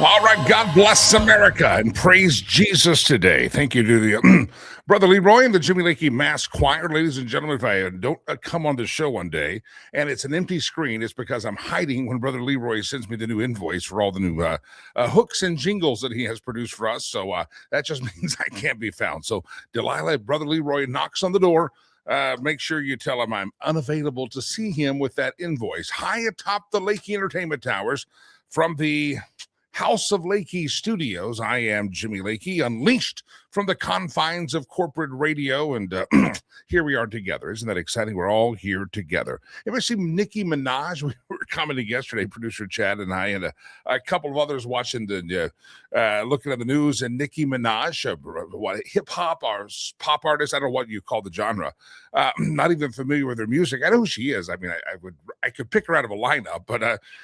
All right, God bless America and praise Jesus today. Thank you to the Brother Leroy and the Jimmy Lakey Mass Choir. Ladies and gentlemen, if I don't come on the show one day and it's an empty screen, it's because I'm hiding when Brother Leroy sends me the new invoice for all the new hooks and jingles that he has produced for us. So that just means I can't be found. So Delilah, Brother Leroy knocks on the door. Make sure you tell him I'm unavailable to see him with that invoice. High atop the Lakey Entertainment Towers from the House of Lakey Studios, I am Jimmy Lakey, unleashed from the confines of corporate radio, and here we are together. Isn't that exciting? We're all here together. Ever seen Nicki Minaj? We were commenting yesterday, producer Chad and I, and a couple of others watching looking at the news, and Nicki Minaj, what hip-hop or pop artist, I don't know what you call the genre, not even familiar with her music. I know who she is. I mean, I could pick her out of a lineup, but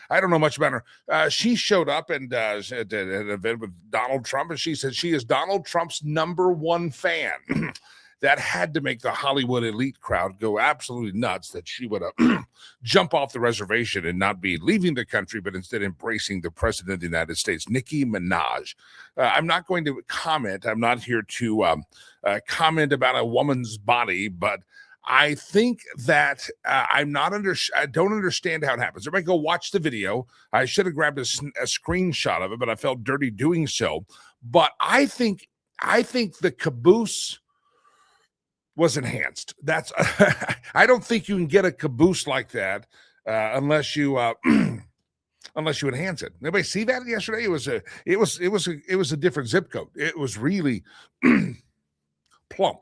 I don't know much about her. She showed up and at an event with Donald Trump, and she said she is Donald Trump's #1 fan. That had to make the Hollywood elite crowd go absolutely nuts, that she would jump off the reservation and not be leaving the country, but instead embracing the president of the United States, Nicki Minaj. I'm not going to comment. I'm not here to comment about a woman's body, but I think that I don't understand how it happens. Everybody go watch the video. I should have grabbed a screenshot of it, but I felt dirty doing so. But I think the caboose was enhanced. That's I don't think you can get a caboose like that unless you enhance it. Anybody see that yesterday? It was a different zip code. It was really plump.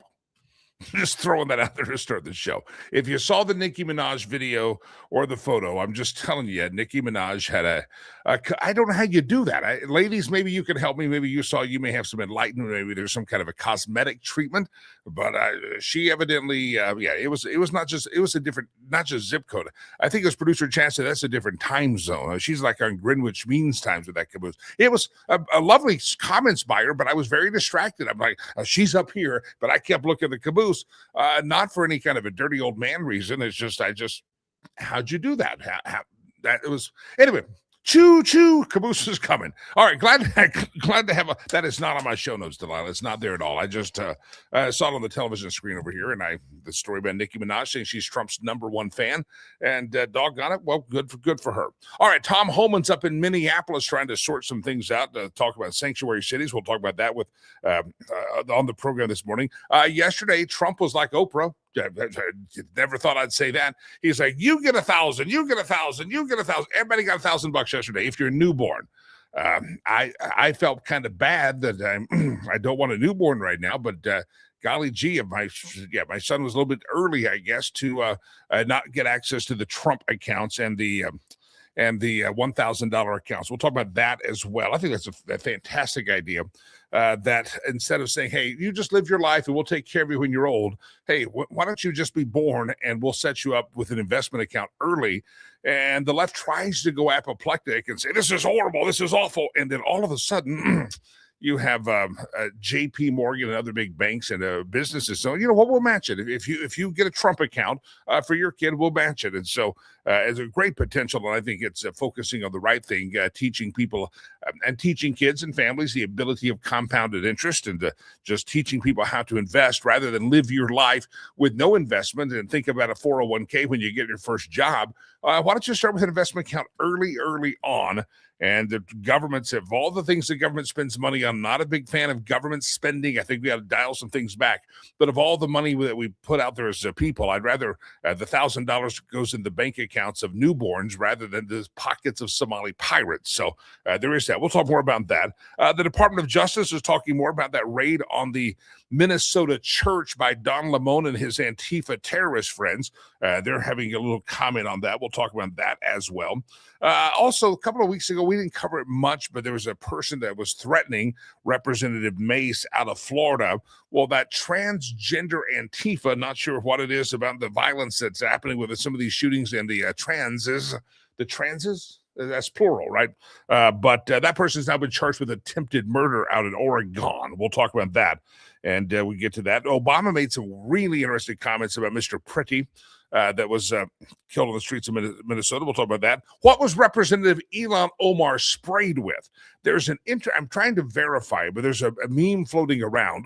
Just throwing that out there to start the show. If you saw the Nicki Minaj video or the photo, I'm just telling you, Nicki Minaj had I don't know how you do that. Ladies, maybe you can help me. Maybe you may have some enlightenment. Maybe there's some kind of a cosmetic treatment, but she evidently, it was not a different, not just zip code. I think it was producer Chance said that's a different time zone. She's like on Greenwich Mean Times with that caboose. It was a lovely comments by her, but I was very distracted. I'm like, she's up here, but I kept looking at the caboose. Not for any kind of a dirty old man reason. It's just, how'd you do that? That it was, anyway, choo, caboose is coming. All right, glad to have that is not on my show notes, Delilah. It's not there at all. I just saw it on the television screen over here, and the story about Nicki Minaj saying she's Trump's #1 fan, and doggone it, well, good for her. All right, Tom Homan's up in Minneapolis trying to sort some things out, to talk about sanctuary cities. We'll talk about that with on the program this morning. Yesterday, Trump was like Oprah. Never thought I'd say that. He's like, you get 1,000, you get 1,000, you get 1,000. Everybody got $1,000 yesterday if you're a newborn. I felt kind of bad that I don't want a newborn right now, but golly gee, my son was a little bit early, I guess, to not get access to the Trump accounts and the $1,000 accounts. We'll talk about that as well. I think that's a fantastic idea. That instead of saying, hey, you just live your life and we'll take care of you when you're old, hey, why don't you just be born and we'll set you up with an investment account early? And the left tries to go apoplectic and say, this is horrible, this is awful. And then all of a sudden, you have J.P. Morgan and other big banks and businesses. So, you know what, we'll match it. If you get a Trump account for your kid, we'll match it. And so it's a great potential. And I think it's focusing on the right thing, teaching people and teaching kids and families the ability of compounded interest, and just teaching people how to invest rather than live your life with no investment and think about a 401k when you get your first job. Why don't you start with an investment account early on? And the governments, of all the things the government spends money on, I'm not a big fan of government spending. I think we got to dial some things back. But of all the money that we put out there as people, I'd rather the $1,000 goes in the bank accounts of newborns rather than the pockets of Somali pirates. So there is that. We'll talk more about that. The Department of Justice is talking more about that raid on the Minnesota church by Don Lemon and his Antifa terrorist friends. They're having a little comment on that. We'll talk about that as well. Also, a couple of weeks ago, we didn't cover it much, but there was a person that was threatening Representative Mace out of Florida. Well, that transgender Antifa, not sure what it is about the violence that's happening with some of these shootings and the transes, that's plural, right? But that person's now been charged with attempted murder out in Oregon. We'll talk about that. And we get to that. Obama made some really interesting comments about Mr. Pretty. that was killed on the streets of Minnesota. We'll talk about that. What was Representative Ilhan Omar sprayed with? There's I'm trying to verify, but there's a meme floating around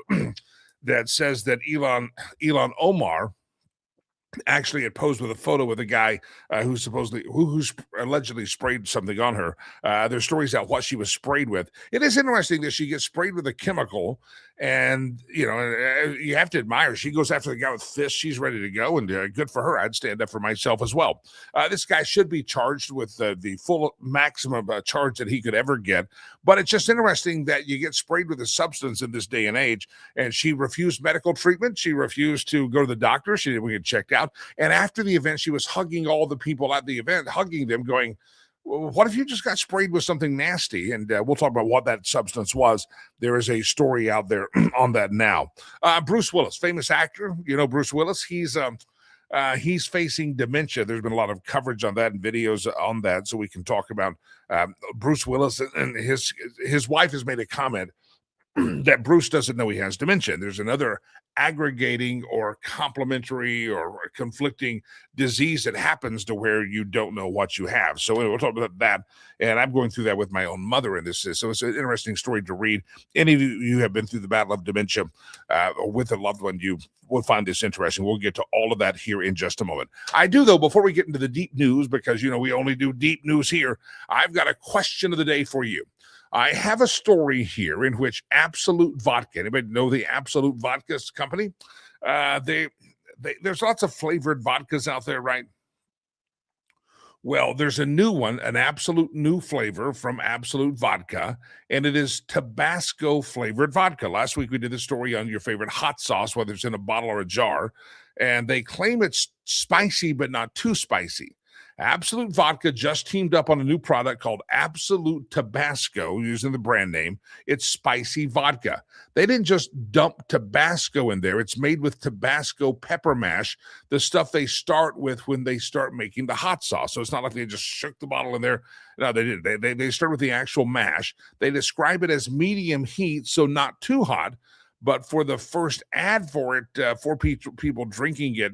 that says that Ilhan Omar actually had posed with a photo with a guy who's allegedly sprayed something on her. There's stories about what she was sprayed with. It is interesting that she gets sprayed with a chemical, and you have to admire. She goes after the guy with fists. She's ready to go, and good for her. I'd stand up for myself as well. This guy should be charged with the full maximum charge that he could ever get. But it's just interesting that you get sprayed with a substance in this day and age. And she refused medical treatment. She refused to go to the doctor. She didn't get checked out. And after the event, she was hugging all the people at the event, hugging them, going, well, what if you just got sprayed with something nasty? And we'll talk about what that substance was. There is a story out there on that now. Bruce Willis, famous actor. You know Bruce Willis. He's facing dementia. There's been a lot of coverage on that and videos on that, so we can talk about Bruce Willis. And his wife has made a comment that Bruce doesn't know he has dementia. There's another aggregating or complementary or conflicting disease that happens to where you don't know what you have. So we'll talk about that. And I'm going through that with my own mother in this. So it's an interesting story to read. Any of you have been through the battle of dementia or with a loved one, you will find this interesting. We'll get to all of that here in just a moment. I do, though, before we get into the deep news, because, we only do deep news here, I've got a question of the day for you. I have a story here in which Absolute Vodka, anybody know the Absolute Vodka company? There's lots of flavored vodkas out there, right? Well, there's a new one, an absolute new flavor from Absolute Vodka, and it is Tabasco flavored vodka. Last week we did the story on your favorite hot sauce, whether it's in a bottle or a jar, and they claim it's spicy but not too spicy. Absolute Vodka just teamed up on a new product called Absolute Tabasco, using the brand name. It's spicy vodka. They didn't just dump Tabasco in there. It's made with Tabasco pepper mash, the stuff they start with when they start making the hot sauce. So it's not like they just shook the bottle in there. No, they didn't. They start with the actual mash. They describe it as medium heat, so not too hot. But for the first ad for it, for people drinking it,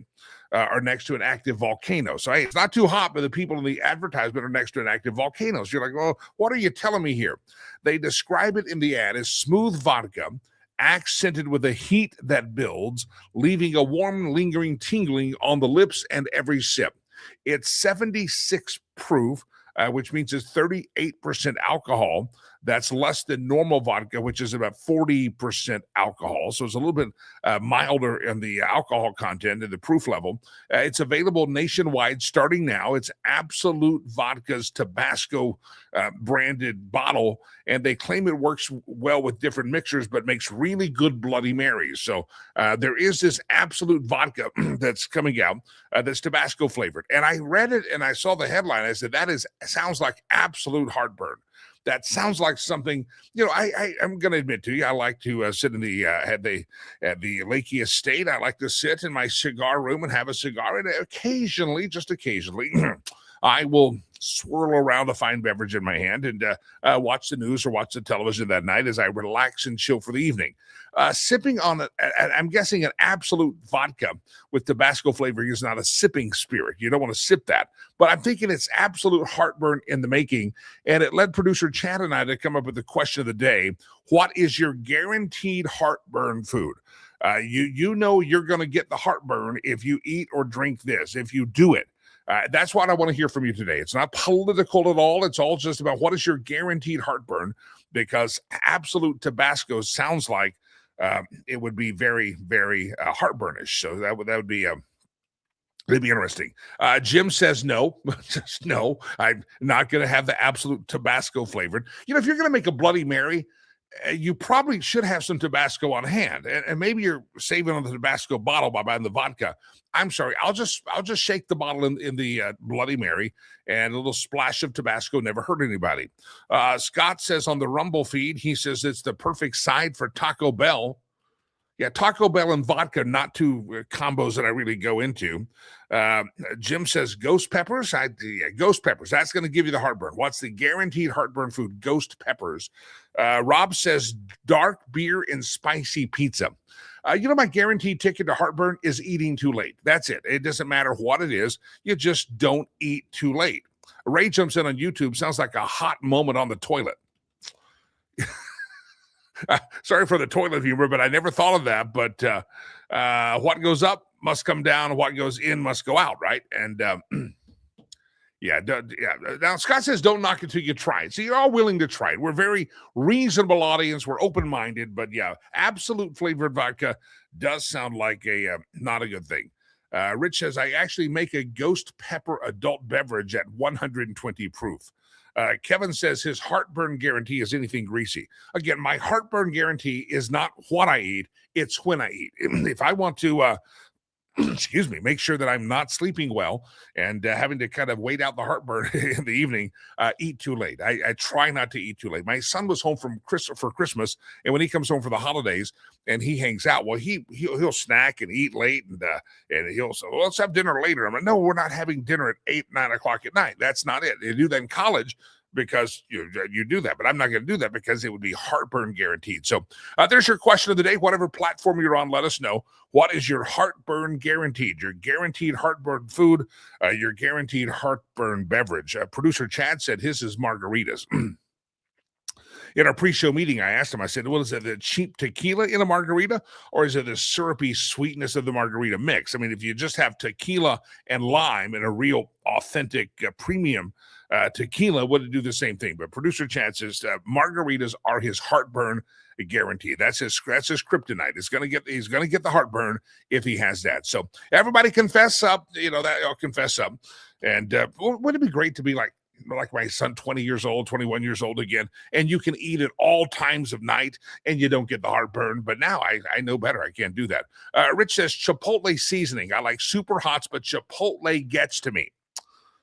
are next to an active volcano. So, hey, it's not too hot, but the people in the advertisement are next to an active volcano. So you're like, well, what are you telling me here? They describe it in the ad as smooth vodka, accented with a heat that builds, leaving a warm, lingering tingling on the lips and every sip. It's 76 proof, which means it's 38% alcohol. That's less than normal vodka, which is about 40% alcohol. So it's a little bit milder in the alcohol content and the proof level. It's available nationwide starting now. It's Absolute Vodka's Tabasco branded bottle, and they claim it works well with different mixers, but makes really good Bloody Marys. So there is this Absolute Vodka that's coming out that's Tabasco flavored. And I read it and I saw the headline. I said, sounds like absolute heartburn. That sounds like something, I'm going to admit to you, I like to sit in at the Lakey estate. I like to sit in my cigar room and have a cigar. And occasionally, just occasionally, I will swirl around a fine beverage in my hand and watch the news or watch the television that night as I relax and chill for the evening. Sipping on I'm guessing an Absolute Vodka with Tabasco flavoring is not a sipping spirit. You don't want to sip that. But I'm thinking it's absolute heartburn in the making. And it led producer Chad and I to come up with the question of the day. What is your guaranteed heartburn food? You know you're going to get the heartburn if you eat or drink this, if you do it. That's what I want to hear from you today. It's not political at all. It's all just about what is your guaranteed heartburn, because Absolute Tabasco sounds like it would be very, very heartburnish. So that would be it'd be interesting. Jim says no, just no. I'm not going to have the Absolute Tabasco flavored. If you're going to make a Bloody Mary, you probably should have some Tabasco on hand, and maybe you're saving on the Tabasco bottle by buying the vodka. I'm sorry, I'll just shake the bottle in the Bloody Mary, and a little splash of Tabasco never hurt anybody. Scott says on the Rumble feed, he says it's the perfect side for Taco Bell. Yeah, Taco Bell and vodka, not two combos that I really go into. Jim says ghost peppers. Yeah, ghost peppers. That's going to give you the heartburn. What's the guaranteed heartburn food? Ghost peppers. Rob says dark beer and spicy pizza. My guaranteed ticket to heartburn is eating too late. That's it. It doesn't matter what it is. You just don't eat too late. Ray jumps in on YouTube. Sounds like a hot moment on the toilet. Sorry for the toilet humor, but I never thought of that. But what goes up must come down. What goes in must go out, right? And yeah. Now, Scott says, don't knock it till you try it. So you're all willing to try it. We're a very reasonable audience. We're open-minded. But yeah, absolute flavored vodka does sound like a not a good thing. Rich says, I actually make a ghost pepper adult beverage at 120 proof. Kevin says his heartburn guarantee is anything greasy. Again, my heartburn guarantee is not what I eat, it's when I eat. If I want to, make sure that I'm not sleeping well and having to kind of wait out the heartburn in the evening, eat too late. I try not to eat too late. My son was home for Christmas, and when he comes home for the holidays and he hangs out, well, he'll snack and eat late, and he'll say, well, let's have dinner later. I'm like, no, we're not having dinner at 8, 9 o'clock at night. That's not it. You do that in college because you do that, but I'm not going to do that because it would be heartburn guaranteed. So there's your question of the day. Whatever platform you're on, let us know. What is your heartburn guaranteed? Your guaranteed heartburn food, your guaranteed heartburn beverage. Producer Chad said his is margaritas. In our pre-show meeting, I asked him, I said, well, is it the cheap tequila in a margarita, or is it the syrupy sweetness of the margarita mix? I mean, if you just have tequila and lime in a real authentic premium tequila, would it do the same thing? But producer Chad says margaritas are his heartburn guarantee. That's his kryptonite. He's gonna get the heartburn if he has that. So everybody confess up, I'll confess up. And wouldn't it be great to be like my son, 20 years old, 21 years old again, and you can eat at all times of night and you don't get the heartburn? But now I know better. I can't do that. Rich says Chipotle seasoning. I like super hots, but Chipotle gets to me.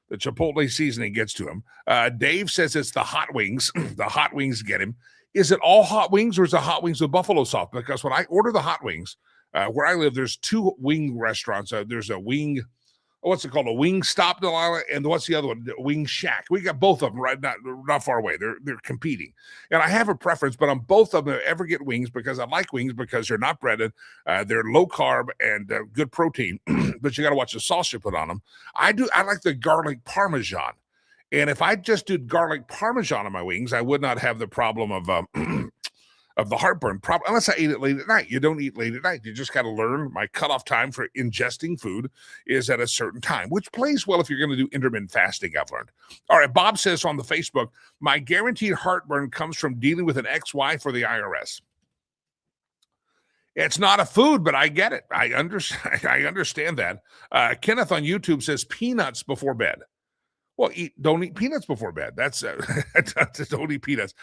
The Chipotle seasoning gets to him. Dave says it's the hot wings. The hot wings get him. Is it all hot wings, or is it hot wings with buffalo sauce? Because when I order the hot wings, where I live, there's 2 wing restaurants. There's a wing, what's it called? A Wing Stop, Delilah, and what's the other one? Wing Shack. We got both of them right not far away. They're competing, and I have a preference, but on both of them, I ever get wings because I like wings because they're not breaded, they're low carb and good protein. But you got to watch the sauce you put on them. I like the garlic parmesan, and if I just did garlic parmesan on my wings, I would not have the problem of the heartburn problem, unless I ate it late at night. You don't eat late at night. You just got to learn my cutoff time for ingesting food is at a certain time, which plays well if you're going to do intermittent fasting, I've learned. All right, Bob says on the Facebook, my guaranteed heartburn comes from dealing with an ex-wife or the IRS. It's not a food, but I get it. I understand that. Kenneth on YouTube says peanuts before bed. Well, don't eat peanuts before bed. That's don't eat peanuts.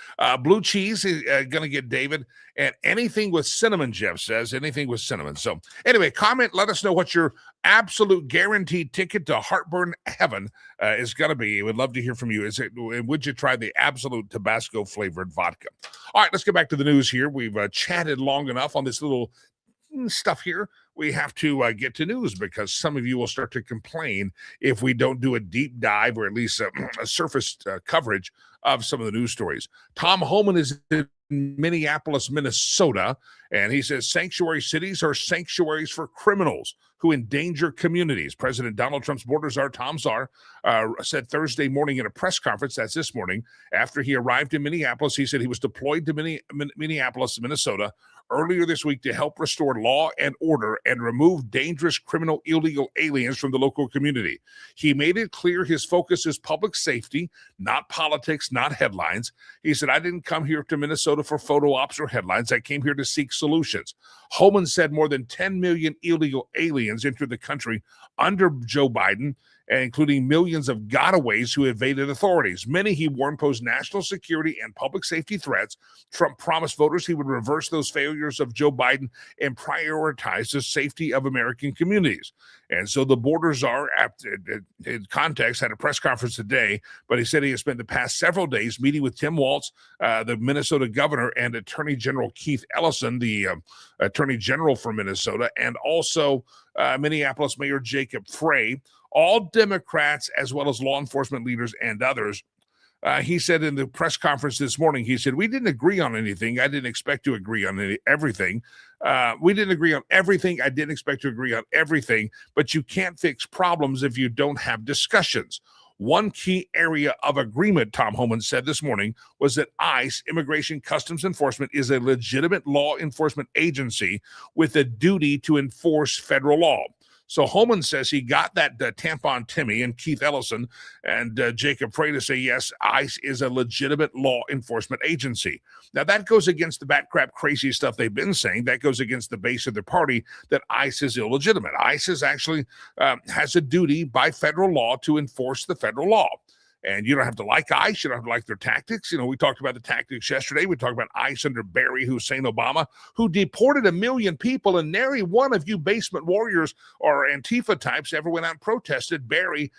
Blue cheese is going to get David, and anything with cinnamon, Jeff says, anything with cinnamon. So anyway, comment, let us know what your absolute guaranteed ticket to heartburn heaven is going to be. We'd love to hear from you. Would you try the absolute Tabasco flavored vodka? All right, let's get back to the news here. We've chatted long enough on this little stuff here. We have to get to news because some of you will start to complain if we don't do a deep dive or at least a surface coverage of some of the news stories. Tom Homan is in Minneapolis, Minnesota, and he says sanctuary cities are sanctuaries for criminals who endanger communities. President Donald Trump's border czar, Tom Czar, said Thursday morning in a press conference, that's this morning, after he arrived in Minneapolis, he said he was deployed to Minneapolis, Minnesota, earlier this week to help restore law and order and remove dangerous criminal illegal aliens from the local community. He made it clear his focus is public safety, not politics, not headlines. He said, I didn't come here to Minnesota for photo ops or headlines. I came here to seek solutions. Homan said more than 10 million illegal aliens entered the country under Joe Biden, including millions of gotaways who evaded authorities. Many, he warned, posed national security and public safety threats. Trump promised voters he would reverse those failures of Joe Biden and prioritize the safety of American communities. And so the border czar, in context, had a press conference today, but he said he has spent the past several days meeting with Tim Walz, the Minnesota governor, and Attorney General Keith Ellison, the Attorney General for Minnesota, and also Minneapolis Mayor Jacob Frey, all Democrats, as well as law enforcement leaders and others. He said in the press conference this morning, he said, we didn't agree on anything. I didn't expect to agree on everything. We didn't agree on everything. I didn't expect to agree on everything, but you can't fix problems if you don't have discussions. One key area of agreement, Tom Homan said this morning, was that ICE, Immigration Customs Enforcement, is a legitimate law enforcement agency with a duty to enforce federal law. So Homan says he got that tampon Timmy and Keith Ellison and Jacob Frey to say, yes, ICE is a legitimate law enforcement agency. Now, that goes against the bat crap crazy stuff they've been saying. That goes against the base of their party that ICE is illegitimate. ICE is actually has a duty by federal law to enforce the federal law. And you don't have to like ICE. You don't have to like their tactics. You know, we talked about the tactics yesterday. We talked about ICE under Barry Hussein Obama, who deported 1 million people, and nary one of you basement warriors or Antifa types ever went out and protested Barry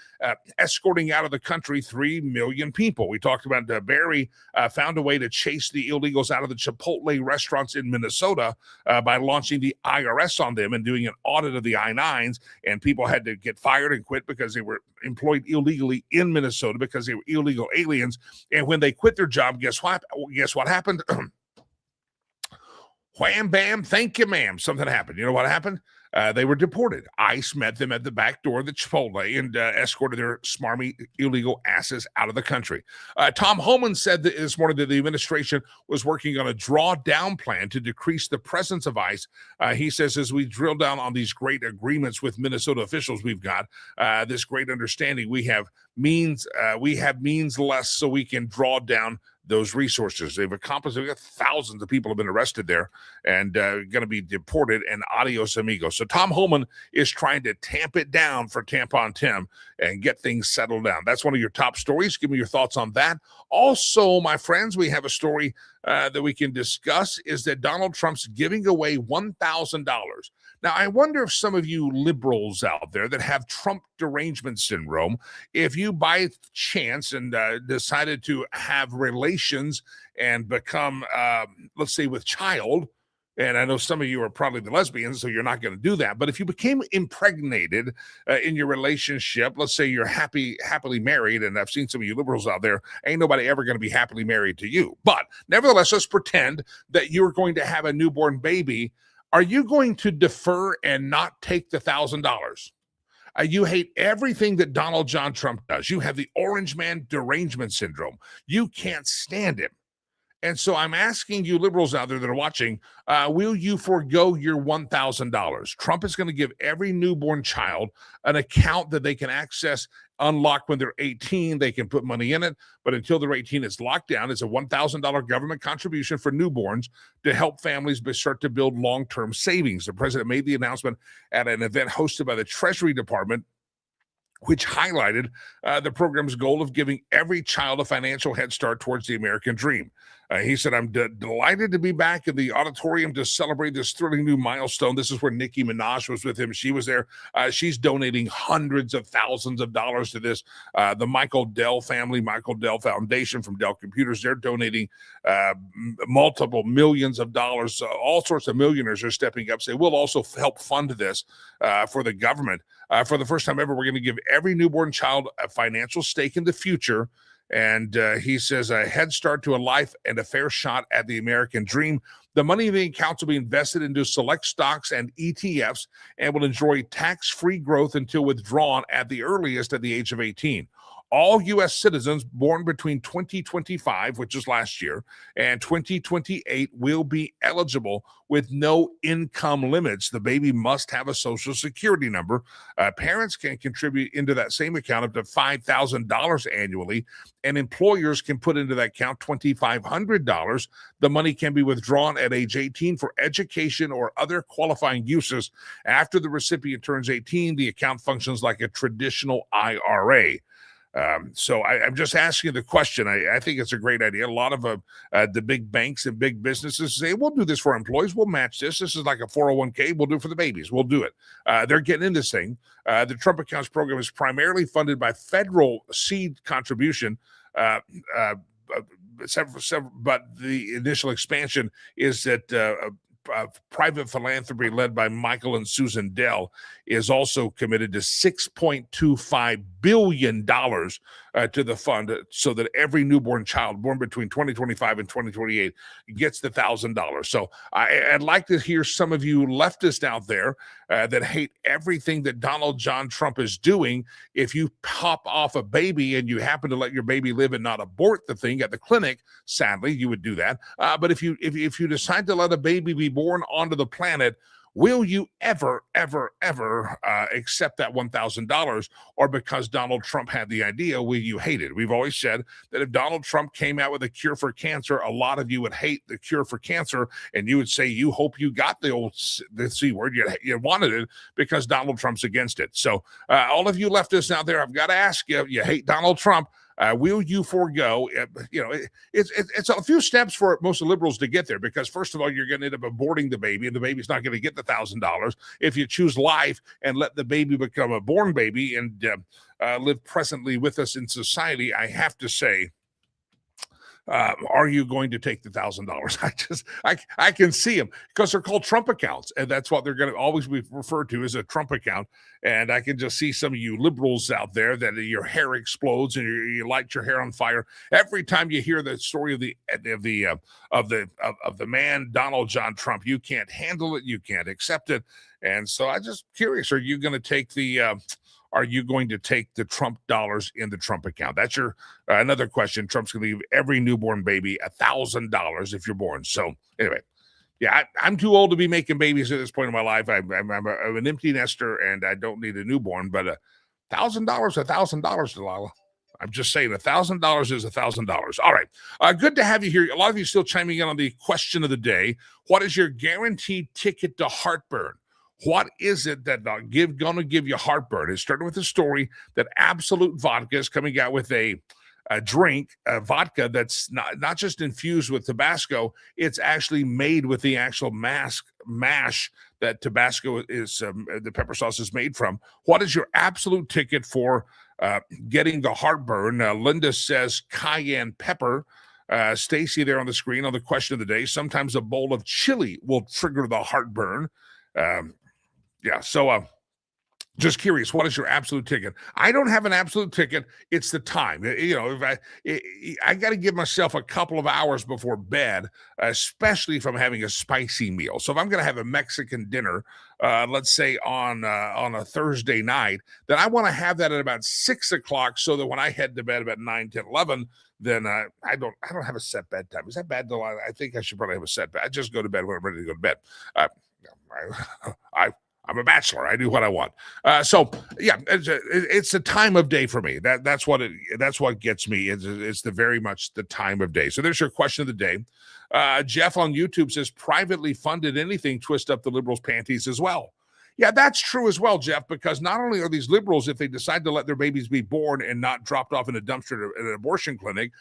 escorting out of the country 3 million people. We talked about Barry found a way to chase the illegals out of the Chipotle restaurants in Minnesota by launching the IRS on them and doing an audit of the I-9s, and people had to get fired and quit because they were employed illegally in Minnesota because they were illegal aliens. And when they quit their job, guess what happened? Wham, bam, thank you, ma'am. Something happened. You know what happened? They were deported. ICE met them at the back door of the Chipotle and escorted their smarmy illegal asses out of the country. Tom Homan said that this morning that the administration was working on a drawdown plan to decrease the presence of ICE. He says, as we drill down on these great agreements with Minnesota officials, we've got this great understanding. We have means less so we can draw down those resources. They've accomplished, they've got thousands of people have been arrested there and going to be deported, and adios amigos. So Tom Homan is trying to tamp it down for Tampon Tim and get things settled down. That's one of your top stories. Give me your thoughts on that. Also, my friends, we have a story that we can discuss, is that Donald Trump's giving away $1,000. Now, I wonder if some of you liberals out there that have Trump derangement syndrome, if you by chance and decided to have relations and become, let's say, with child, and I know some of you are probably the lesbians, so you're not going to do that. But if you became impregnated in your relationship, let's say you're happily married, and I've seen some of you liberals out there, ain't nobody ever going to be happily married to you. But nevertheless, let's pretend that you're going to have a newborn baby. Are you going to defer and not take the $1,000? You hate everything that Donald John Trump does. You have the orange man derangement syndrome. You can't stand him. And so I'm asking you liberals out there that are watching, will you forego your $1,000? Trump is going to give every newborn child an account that they can access, unlock when they're 18. They can put money in it, but until they're 18, it's locked down. It's a $1,000 government contribution for newborns to help families start to build long-term savings. The president made the announcement at an event hosted by the Treasury Department, which highlighted the program's goal of giving every child a financial head start towards the American dream. He said, I'm delighted to be back in the auditorium to celebrate this thrilling new milestone. This is where Nicki Minaj was with him. She was there. She's donating hundreds of thousands of dollars to this. The Michael Dell family, Michael Dell Foundation from Dell Computers, they're donating multiple millions of dollars. All sorts of millionaires are stepping up, saying, we'll also help fund this for the government. For the first time ever, we're going to give every newborn child a financial stake in the future. And he says a head start to a life and a fair shot at the American dream. The money in the accounts will be invested into select stocks and ETFs and will enjoy tax-free growth until withdrawn at the earliest at the age of 18. all U.S. citizens born between 2025, which is last year, and 2028 will be eligible with no income limits. The baby must have a Social Security number. Parents can contribute into that same account up to $5,000 annually, and employers can put into that account $2,500. The money can be withdrawn at age 18 for education or other qualifying uses. After the recipient turns 18, the account functions like a traditional IRA. So I'm just asking the question. I think it's a great idea. A lot of the big banks and big businesses say, we'll do this for our employees. We'll match this. This is like a 401k. We'll do it for the babies. We'll do it. They're getting in this thing. The Trump Accounts program is primarily funded by federal seed contribution. But the initial expansion is that private philanthropy led by Michael and Susan Dell is also committed to $6.25 billion to the fund so that every newborn child born between 2025 and 2028 gets the $1,000. So I'd like to hear some of you leftists out there that hate everything that Donald John Trump is doing. If you pop off a baby and you happen to let your baby live and not abort the thing at the clinic, sadly, you would do that. But if you decide to let a baby be born onto the planet, will you ever accept that $1,000? Or because Donald Trump had the idea, will you hate it? We've always said that if Donald Trump came out with a cure for cancer, a lot of you would hate the cure for cancer, and you would say you hope you got the C word, you wanted it, because Donald Trump's against it. So all of you leftists out there, I've got to ask you, you hate Donald Trump, will you forego? It's a few steps for most liberals to get there, because first of all, you're going to end up aborting the baby, and the baby's not going to get the $1,000. If you choose life and let the baby become a born baby and live presently with us in society, I have to say, are you going to take the $1,000? I can see them, because they're called Trump accounts, and that's what they're going to always be referred to as a Trump account. And I can just see some of you liberals out there that your hair explodes and you light your hair on fire every time you hear the story of the man Donald John Trump. You can't handle it, you can't accept it, and so I'm just curious: are you going to take the Trump dollars in the Trump account? That's your another question. Trump's going to give every newborn baby $1,000 if you're born. So anyway, yeah, I'm too old to be making babies at this point in my life. I'm an empty nester, and I don't need a newborn. But $1,000, Delilah. I'm just saying, $1,000 is $1,000. All right. Good to have you here. A lot of you still chiming in on the question of the day. What is your guaranteed ticket to heartburn? What is it that going to give you heartburn? It started with a story that Absolute Vodka is coming out with a drink, vodka that's not just infused with Tabasco. It's actually made with the actual mash that Tabasco is, the pepper sauce is made from. What is your absolute ticket for getting the heartburn? Linda says cayenne pepper. Stacy there on the screen on the question of the day. Sometimes a bowl of chili will trigger the heartburn. So just curious, what is your absolute ticket? I don't have an absolute ticket. It's the time. If I got to give myself a couple of hours before bed, especially if I'm having a spicy meal. So if I'm going to have a Mexican dinner, let's say on a Thursday night, then I want to have that at about 6 o'clock, so that when I head to bed about 9, 10, 11, then I don't have a set bedtime. Is that bad, though? I think I should probably have a set bed. I just go to bed when I'm ready to go to bed. I'm a bachelor. I do what I want. It's a time of day for me. That's what gets me. It's very much the time of day. So there's your question of the day. Jeff on YouTube says privately funded anything twist up the liberals' panties as well. Yeah, that's true as well, Jeff, because not only are these liberals, if they decide to let their babies be born and not dropped off in a dumpster at an abortion clinic,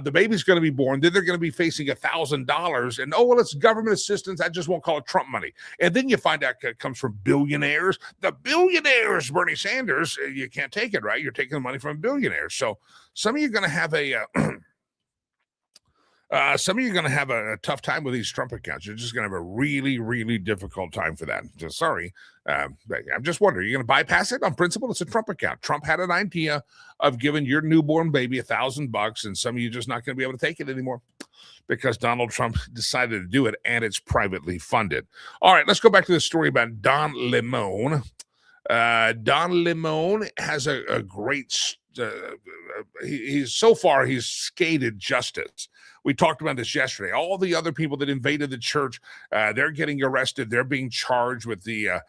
the baby's going to be born, then they're going to be facing $1,000, and it's government assistance. I just won't call it Trump money. And then you find out it comes from billionaires. The billionaires, Bernie Sanders, you can't take it, right? You're taking the money from billionaires. So some of you are going to have a tough time with these Trump accounts. You're just going to have a really, really difficult time for that. Just sorry. I'm just wondering, you're going to bypass it on principle? It's a Trump account. Trump had an idea of giving your newborn baby $1,000, and some of you just not going to be able to take it anymore because Donald Trump decided to do it, and it's privately funded. All right, let's go back to the story about Don Lemon. Don Lemon has a great he's so far he's skated justice. We talked about this yesterday. All the other people that invaded the church, they're getting arrested. They're being charged with the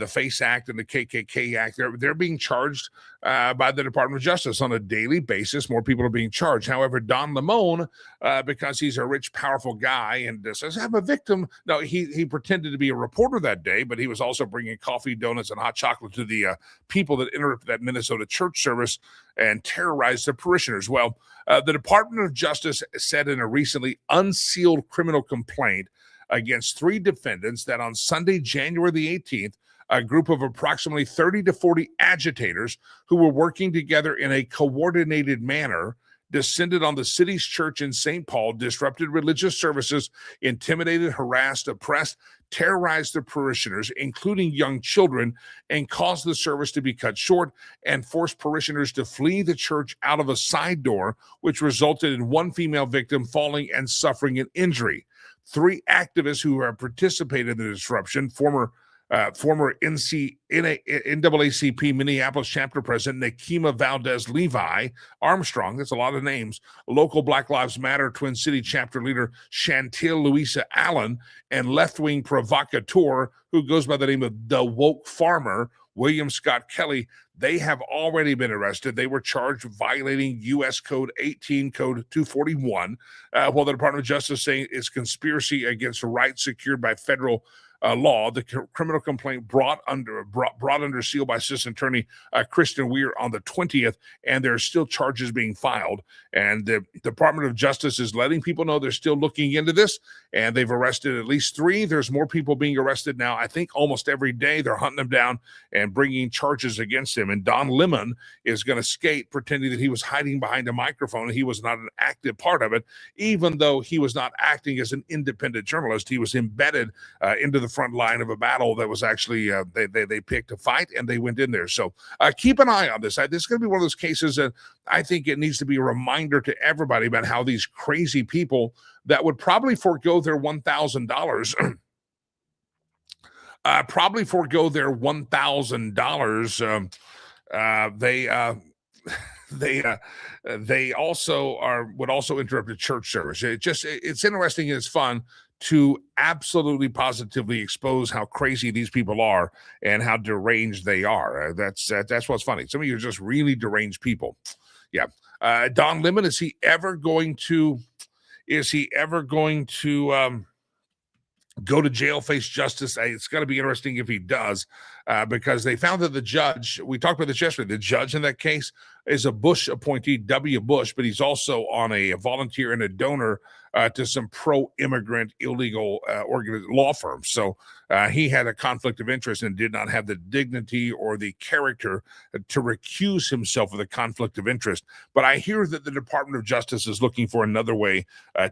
FACE Act and the KKK Act. They're being charged by the Department of Justice on a daily basis. More people are being charged. However, Don Lemon, because he's a rich, powerful guy and says, I'm a victim. No, he pretended to be a reporter that day, but he was also bringing coffee, donuts, and hot chocolate to the people that interrupted that Minnesota church service and terrorized the parishioners. Well, the Department of Justice said in a recently unsealed criminal complaint against 3 defendants that on Sunday, January the 18th, a group of approximately 30 to 40 agitators who were working together in a coordinated manner descended on the city's church in St. Paul, disrupted religious services, intimidated, harassed, oppressed, terrorized the parishioners, including young children, and caused the service to be cut short and forced parishioners to flee the church out of a side door, which resulted in 1 female victim falling and suffering an injury. 3 activists who have participated in the disruption, former NAACP Minneapolis chapter president Nakima Valdez Levi Armstrong, that's a lot of names, local Black Lives Matter Twin City chapter leader Chantil Louisa Allen, and left-wing provocateur who goes by the name of the Woke Farmer, William Scott Kelly. They have already been arrested. They were charged with violating U.S. Code 18, Code 241, while the Department of Justice saying it's conspiracy against rights secured by federal law. The criminal complaint brought under seal by Assistant Attorney Kristen Weir on the 20th, and there are still charges being filed. And the Department of Justice is letting people know they're still looking into this, and they've arrested at least 3. There's more people being arrested now. I think almost every day they're hunting them down and bringing charges against him. And Don Lemon is going to skate pretending that he was hiding behind a microphone. He was not an active part of it, even though he was not acting as an independent journalist. He was embedded into the front line of a battle that was actually they picked a fight and they went in there. So keep an eye on this. This is going to be one of those cases that I think it needs to be a reminder to everybody about how these crazy people that would probably forego their $1,000 they also would also interrupt a church service. It's interesting and it's fun to absolutely positively expose how crazy these people are and how deranged they are. That's what's funny. Some of you are just really deranged people. Yeah. Don Lemon, is he ever going to go to jail, face justice? It's going to be interesting if he does, because they found that the judge, we talked about this yesterday, the judge in that case is a Bush appointee, W. Bush, but he's also on a volunteer and a donor to some pro-immigrant illegal law firms. So he had a conflict of interest and did not have the dignity or the character to recuse himself of the conflict of interest. But I hear that the Department of Justice is looking for another way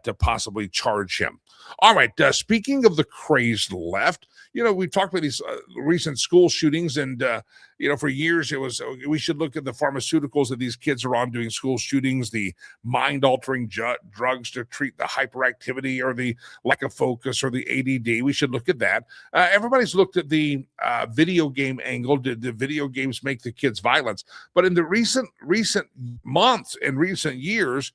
to possibly charge him. All right, speaking of the crazed left, we've talked about these recent school shootings, and for years it was we should look at the pharmaceuticals that these kids are on doing school shootings, the mind-altering drugs to treat the hyperactivity or the lack of focus or the ADD. We should look at that. Everybody's looked at the video game angle. Did the video games make the kids violent? But in the recent months and recent years,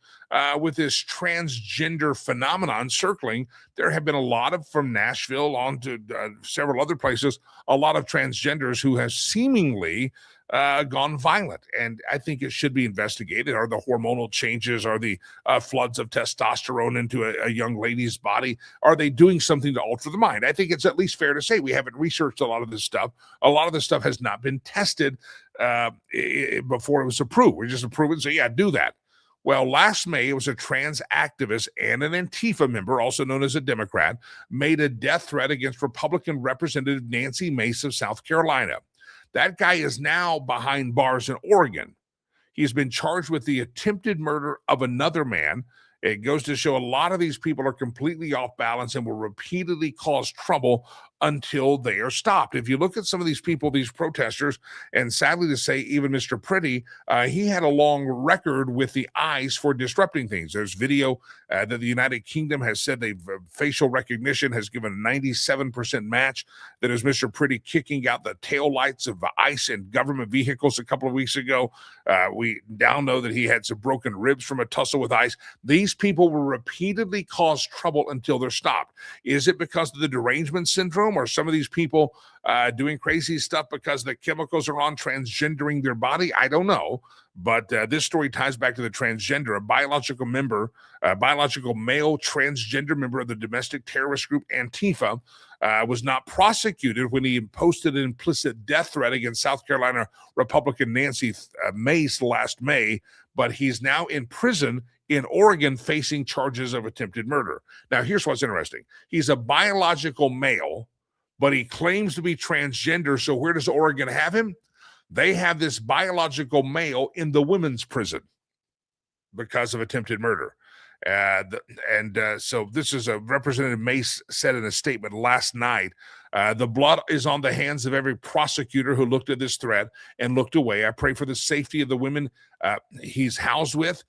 with this transgender phenomenon circling, there have been a lot of, from Nashville on to several other places, a lot of transgenders who have seemingly gone violent. And I think it should be investigated. Are the hormonal changes, are the floods of testosterone into a young lady's body, are they doing something to alter the mind? I think it's at least fair to say we haven't researched a lot of this stuff. A lot of this stuff has not been tested before it was approved. We just approve it and say, yeah, do that. Well, last May, it was a trans activist and an Antifa member, also known as a Democrat, made a death threat against Republican Representative Nancy Mace of South Carolina. That guy is now behind bars in Oregon. He's been charged with the attempted murder of another man, It goes to show a lot of these people are completely off balance and will repeatedly cause trouble until they are stopped. If you look at some of these people, these protesters, and sadly to say, even Mr. Pretty, he had a long record with the ICE for disrupting things. There's video that the United Kingdom has said facial recognition has given a 97% match. That is Mr. Pretty kicking out the taillights of ICE and government vehicles a couple of weeks ago. We now know that he had some broken ribs from a tussle with ICE. These people will repeatedly cause trouble until they're stopped. Is it because of the derangement syndrome, or some of these people doing crazy stuff because the chemicals are on, transgendering their body? I don't know. But this story ties back to the transgender, a biological male transgender member of the domestic terrorist group Antifa, was not prosecuted when he posted an implicit death threat against South Carolina Republican Nancy Mace last May, but he's now in prison in Oregon facing charges of attempted murder. Now, here's what's interesting. He's a biological male, but he claims to be transgender. So where does Oregon have him? They have this biological male in the women's prison because of attempted murder. So this is a Representative Mace said in a statement last night. The blood is on the hands of every prosecutor who looked at this threat and looked away. I pray for the safety of the women he's housed with.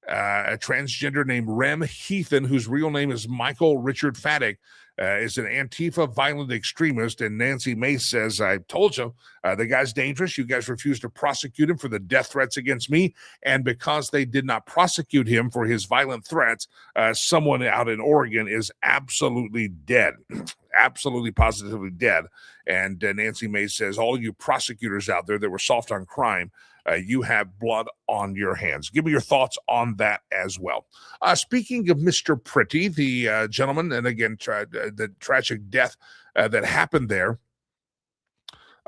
A transgender named Rem Heathen, whose real name is Michael Richard Faddick, is an Antifa violent extremist. And Nancy Mace says, I told you, the guy's dangerous. You guys refused to prosecute him for the death threats against me. And because they did not prosecute him for his violent threats, someone out in Oregon is absolutely dead. Absolutely positively dead. And Nancy Mace says, all you prosecutors out there that were soft on crime, you have blood on your hands. Give me your thoughts on that as well. Speaking of Mr. Pretty, the gentleman, and again, the tragic death that happened there.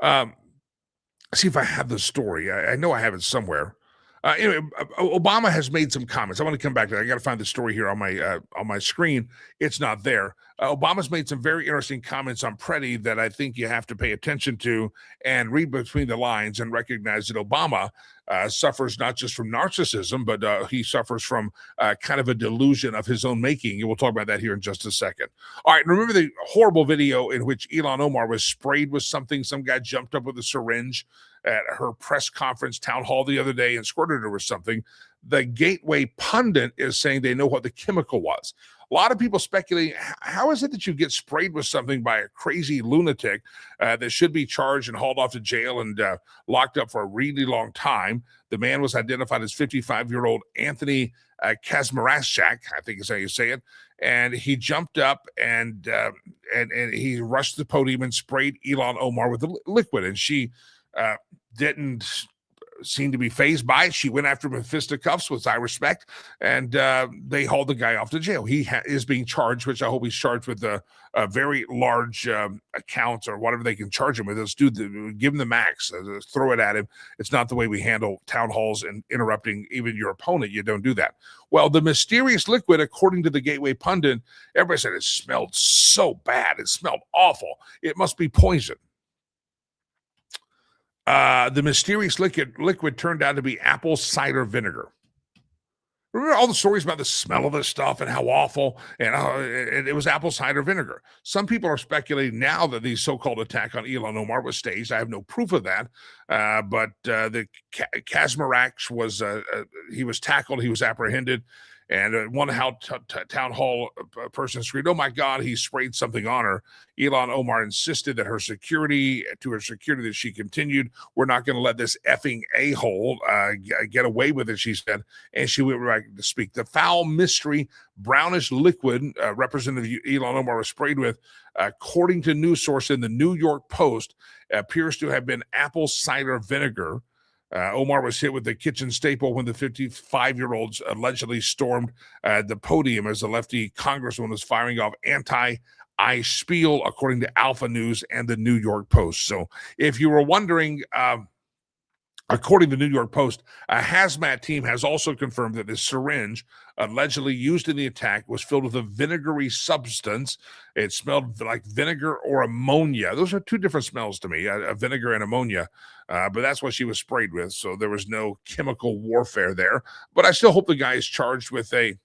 See if I have the story. I know I have it somewhere. Anyway, Obama has made some comments. I want to come back to that. I got to find the story here on my screen. It's not there. Obama's made some very interesting comments on Pretty that I think you have to pay attention to and read between the lines and recognize that Obama suffers not just from narcissism, but he suffers from kind of a delusion of his own making. And we'll talk about that here in just a second. All right, remember the horrible video in which Ilhan Omar was sprayed with something? Some guy jumped up with a syringe at her press conference town hall the other day and squirted her with something. The Gateway pundit is saying they know what the chemical was. A lot of people speculating, how is it that you get sprayed with something by a crazy lunatic that should be charged and hauled off to jail and locked up for a really long time? The man was identified as 55-year-old Anthony Kazmarashak, I think is how you say it. And he jumped up and he rushed the podium and sprayed Ilhan Omar with the liquid. And she didn't seem to be fazed by it. She went after him with fisticuffs, which I respect, and they hauled the guy off to jail. He is being charged, which I hope he's charged with a very large accounts or whatever they can charge him with. Let's give him the max, throw it at him. It's not the way we handle town halls and interrupting even your opponent. You don't do that. Well, the mysterious liquid, according to the Gateway pundit, everybody said it smelled so bad. It smelled awful. It must be poison. The mysterious liquid turned out to be apple cider vinegar. Remember all the stories about the smell of this stuff and how awful, and it was apple cider vinegar. Some people are speculating now that the so-called attack on Ilhan Omar was staged. I have no proof of that, but the Kazmarashak was he was tackled, he was apprehended. And one town hall person screamed, "Oh my God, he sprayed something on her." Ilhan Omar insisted that to her security, that she continued, "We're not going to let this effing a-hole get away with it," she said. And she went right to speak. The foul mystery brownish liquid Representative Ilhan Omar was sprayed with, according to news source in the New York Post, appears to have been apple cider vinegar. Omar was hit with the kitchen staple when the 55-year-olds allegedly stormed the podium as the lefty congressman was firing off anti-ICE spiel, according to Alpha News and the New York Post. So if you were wondering, according to the New York Post, a hazmat team has also confirmed that this syringe allegedly used in the attack was filled with a vinegary substance. It smelled like vinegar or ammonia. Those are two different smells to me, a vinegar and ammonia. But that's what she was sprayed with. So there was no chemical warfare there. But I still hope the guy is charged with a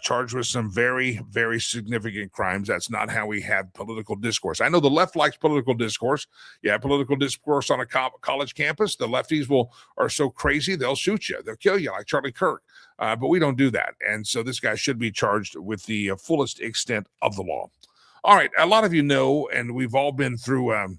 charged with some very, very significant crimes. That's not how we have political discourse. I know the left likes political discourse. Yeah, political discourse on a college campus. The lefties are so crazy, they'll shoot you. They'll kill you like Charlie Kirk. But we don't do that. And so this guy should be charged with the fullest extent of the law. All right. A lot of you know, and we've all been through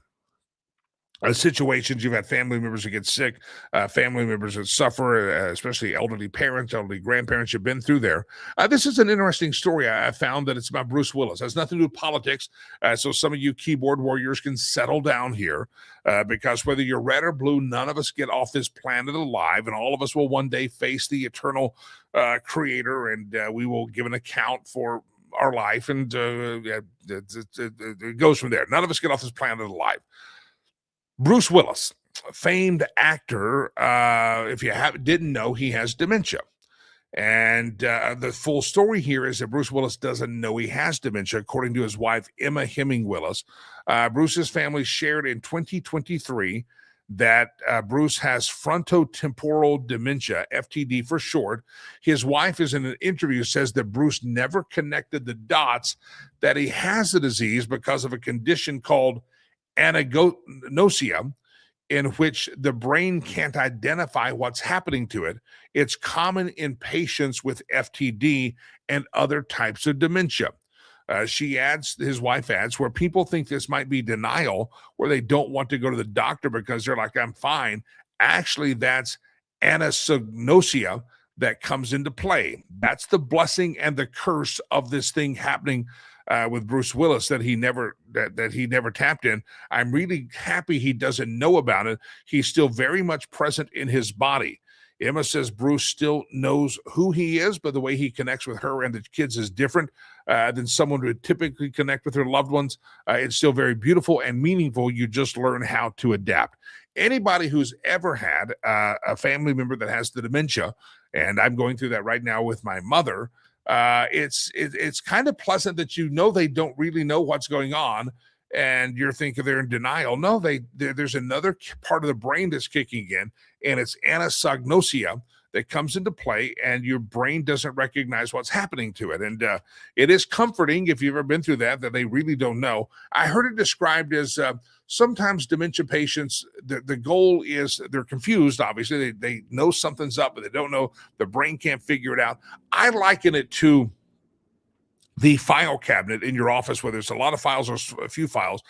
situations. You've had family members who get sick, family members that suffer, especially elderly parents, elderly grandparents. You've been through there. This is an interesting story. I found that it's about Bruce Willis. It has nothing to do with politics. So some of you keyboard warriors can settle down here because whether you're red or blue, none of us get off this planet alive, and all of us will one day face the eternal creator, and we will give an account for our life, and it goes from there. None of us get off this planet alive. Bruce Willis, famed actor, if you didn't know, he has dementia. And the full story here is that Bruce Willis doesn't know he has dementia, according to his wife, Emma Hemming Willis. Bruce's family shared in 2023 that Bruce has frontotemporal dementia, FTD for short. His wife, is in an interview, says that Bruce never connected the dots that he has the disease because of a condition called anagnosia, in which the brain can't identify what's happening to it. It's common in patients with FTD and other types of dementia. His wife adds, where people think this might be denial, where they don't want to go to the doctor because they're like, I'm fine. Actually, that's anosognosia that comes into play. That's the blessing and the curse of this thing happening with Bruce Willis that he never tapped in. I'm really happy he doesn't know about it. He's still very much present in his body. Emma says Bruce still knows who he is, but the way he connects with her and the kids is different than someone who would typically connect with their loved ones. It's still very beautiful and meaningful. You just learn how to adapt. Anybody who's ever had a family member that has the dementia, and I'm going through that right now with my mother, it's kind of pleasant that they don't really know what's going on, and you're thinking they're in denial. No, there's another part of the brain that's kicking in, and it's anosognosia that comes into play, and your brain doesn't recognize what's happening to it. And it is comforting, if you've ever been through that they really don't know. I heard it described as sometimes dementia patients, the goal is they're confused. Obviously, they know something's up, but they don't know. The brain can't figure it out. I liken it to the file cabinet in your office, where there's a lot of files or a few files.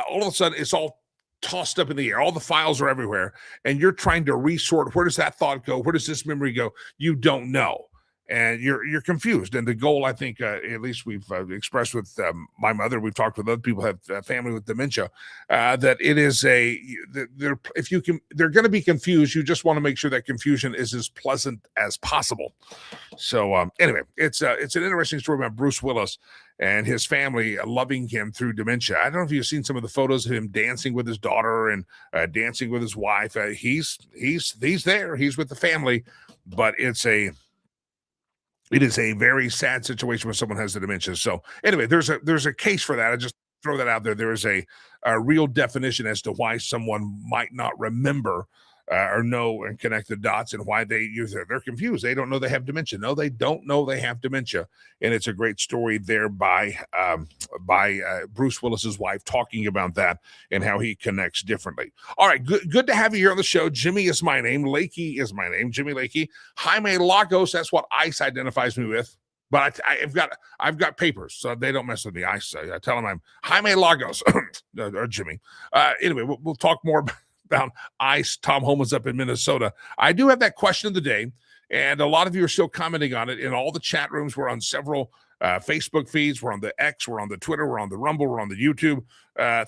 All of a sudden, it's all tossed up in the air. All the files are everywhere, and you're trying to resort. Where does that thought go? Where does this memory go? You don't know, and you're confused. And the goal, I think, at least we've expressed with my mother, we've talked with other people who have family with dementia, that it is they're going to be confused. You just want to make sure that confusion is as pleasant as possible. So anyway, it's an interesting story about Bruce Willis and his family loving him through dementia. I don't know if you've seen some of the photos of him dancing with his daughter and dancing with his wife. He's there. He's with the family, but it is a very sad situation when someone has the dementia. So anyway, there's a case for that. I just throw that out there. There is a real definition as to why someone might not remember or know and connect the dots, and why they're confused. They don't know they have dementia. No, they don't know they have dementia. And it's a great story there by Bruce Willis's wife, talking about that and how he connects differently. All right, good to have you here on the show. Jimmy is my name. Lakey is my name. Jimmy Lakey. Jaime Lagos, that's what ICE identifies me with. But I've got papers, so they don't mess with me. I tell them I'm Jaime Lagos or Jimmy. Anyway, we'll talk more about ICE. Tom Homan's up in Minnesota. I do have that question of the day, and a lot of you are still commenting on it in all the chat rooms. We're on several Facebook feeds. We're on the X. We're on the Twitter. We're on the Rumble. We're on the YouTube.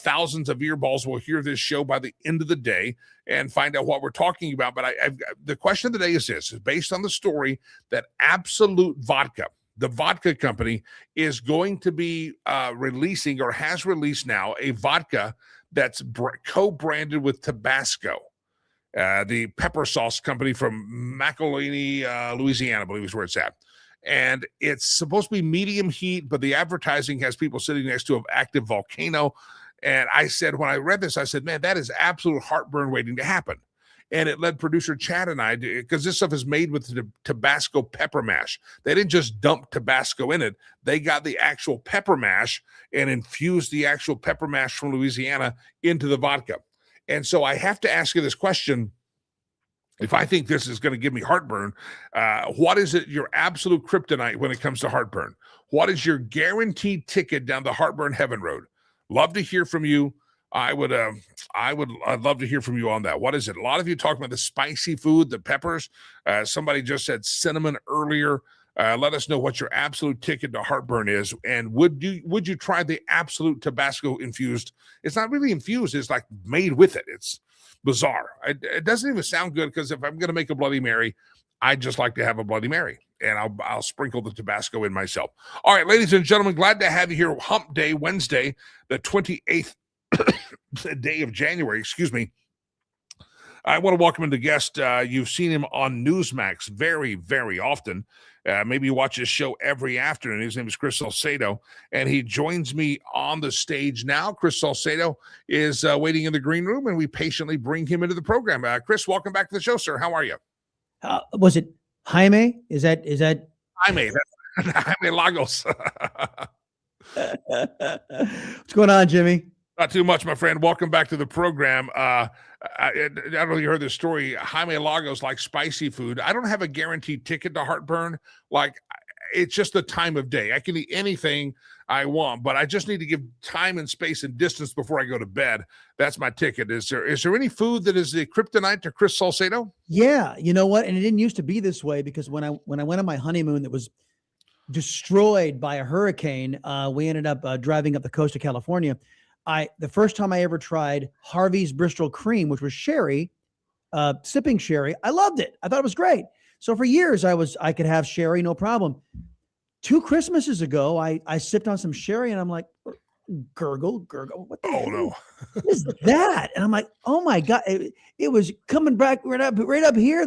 Thousands of earballs will hear this show by the end of the day and find out what we're talking about. But the question of the day is this: is based on the story that Absolute Vodka, the vodka company, is going to be releasing, or has released now, a vodka that's co-branded with Tabasco, the pepper sauce company from McElhaney, Louisiana, I believe is where it's at. And it's supposed to be medium heat, but the advertising has people sitting next to an active volcano. And I said, when I read this, I said, man, that is absolute heartburn waiting to happen. And it led producer Chad and I, because this stuff is made with the Tabasco pepper mash. They didn't just dump Tabasco in it. They got the actual pepper mash and infused the actual pepper mash from Louisiana into the vodka. And so I have to ask you this question. If I think this is going to give me heartburn, what is it your absolute kryptonite when it comes to heartburn? What is your guaranteed ticket down the heartburn heaven road? Love to hear from you. I'd love to hear from you on that. What is it? A lot of you talk about the spicy food, the peppers. Somebody just said cinnamon earlier. Let us know what your absolute ticket to heartburn is. And would you try the absolute Tabasco infused? It's not really infused. It's like made with it. It's bizarre. It doesn't even sound good, because if I'm going to make a Bloody Mary, I just like to have a Bloody Mary, and I'll sprinkle the Tabasco in myself. All right, ladies and gentlemen, glad to have you here. Hump Day, Wednesday, the 28th day of January, excuse me. I want to welcome in the guest. You've seen him on Newsmax very, very often. Maybe you watch his show every afternoon. His name is Chris Salcedo, and he joins me on the stage now. Chris Salcedo is waiting in the green room, and we patiently bring him into the program. Chris, welcome back to the show, sir. How are you? Was it Jaime? Is that Jaime? That's Jaime Lagos. What's going on, Jimmy? Not too much, my friend. Welcome back to the program. I don't know if you heard this story. Jaime Lagos likes spicy food. I don't have a guaranteed ticket to heartburn. Like, it's just the time of day. I can eat anything I want, but I just need to give time and space and distance before I go to bed. That's my ticket. Is there any food that is the kryptonite to Chris Salcedo? Yeah, you know what? And it didn't used to be this way, because when I went on my honeymoon that was destroyed by a hurricane, we ended up driving up the coast of California. The first time I ever tried Harvey's Bristol Cream, which was sherry, sipping sherry, I loved it. I thought it was great. So for years I could have sherry, no problem. 2 Christmases ago, I sipped on some sherry, and I'm like, gurgle. What the what is that? And I'm like, oh my God, it was coming back right up here.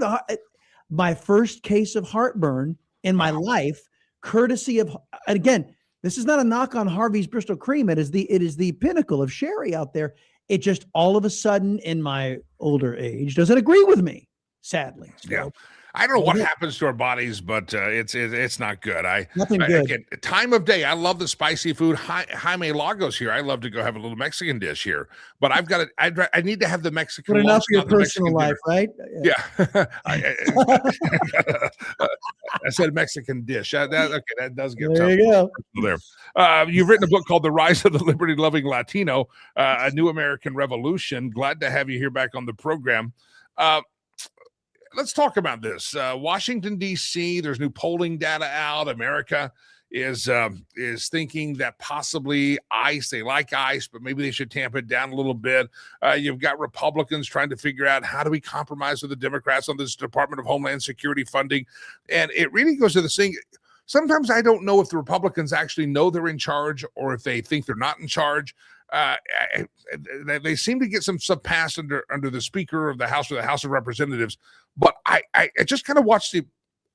My first case of heartburn in my life, courtesy of, and again, this is not a knock on Harvey's Bristol Cream. It is the pinnacle of sherry out there. It just all of a sudden, in my older age, doesn't agree with me, sadly. So, yeah. I don't know what happens to our bodies, but it's not good. Nothing good. Again, time of day. I love the spicy food. Jaime Lagos here. I love to go have a little Mexican dish here, but I've got to. I need to have the Mexican. Good enough for your personal life, right? Yeah. I said Mexican dish. That does get there. You go. There. You've written a book called "The Rise of the Liberty-Loving Latino: A New American Revolution." Glad to have you here back on the program. Let's talk about this. Washington, D.C., there's new polling data out. America is thinking that possibly ICE, they like ICE, but maybe they should tamp it down a little bit. You've got Republicans trying to figure out, how do we compromise with the Democrats on this Department of Homeland Security funding? And it really goes to this thing. Sometimes I don't know if the Republicans actually know they're in charge, or if they think they're not in charge. They seem to get some stuff passed under the Speaker of the House, or the House of Representatives. But I just kind of watched the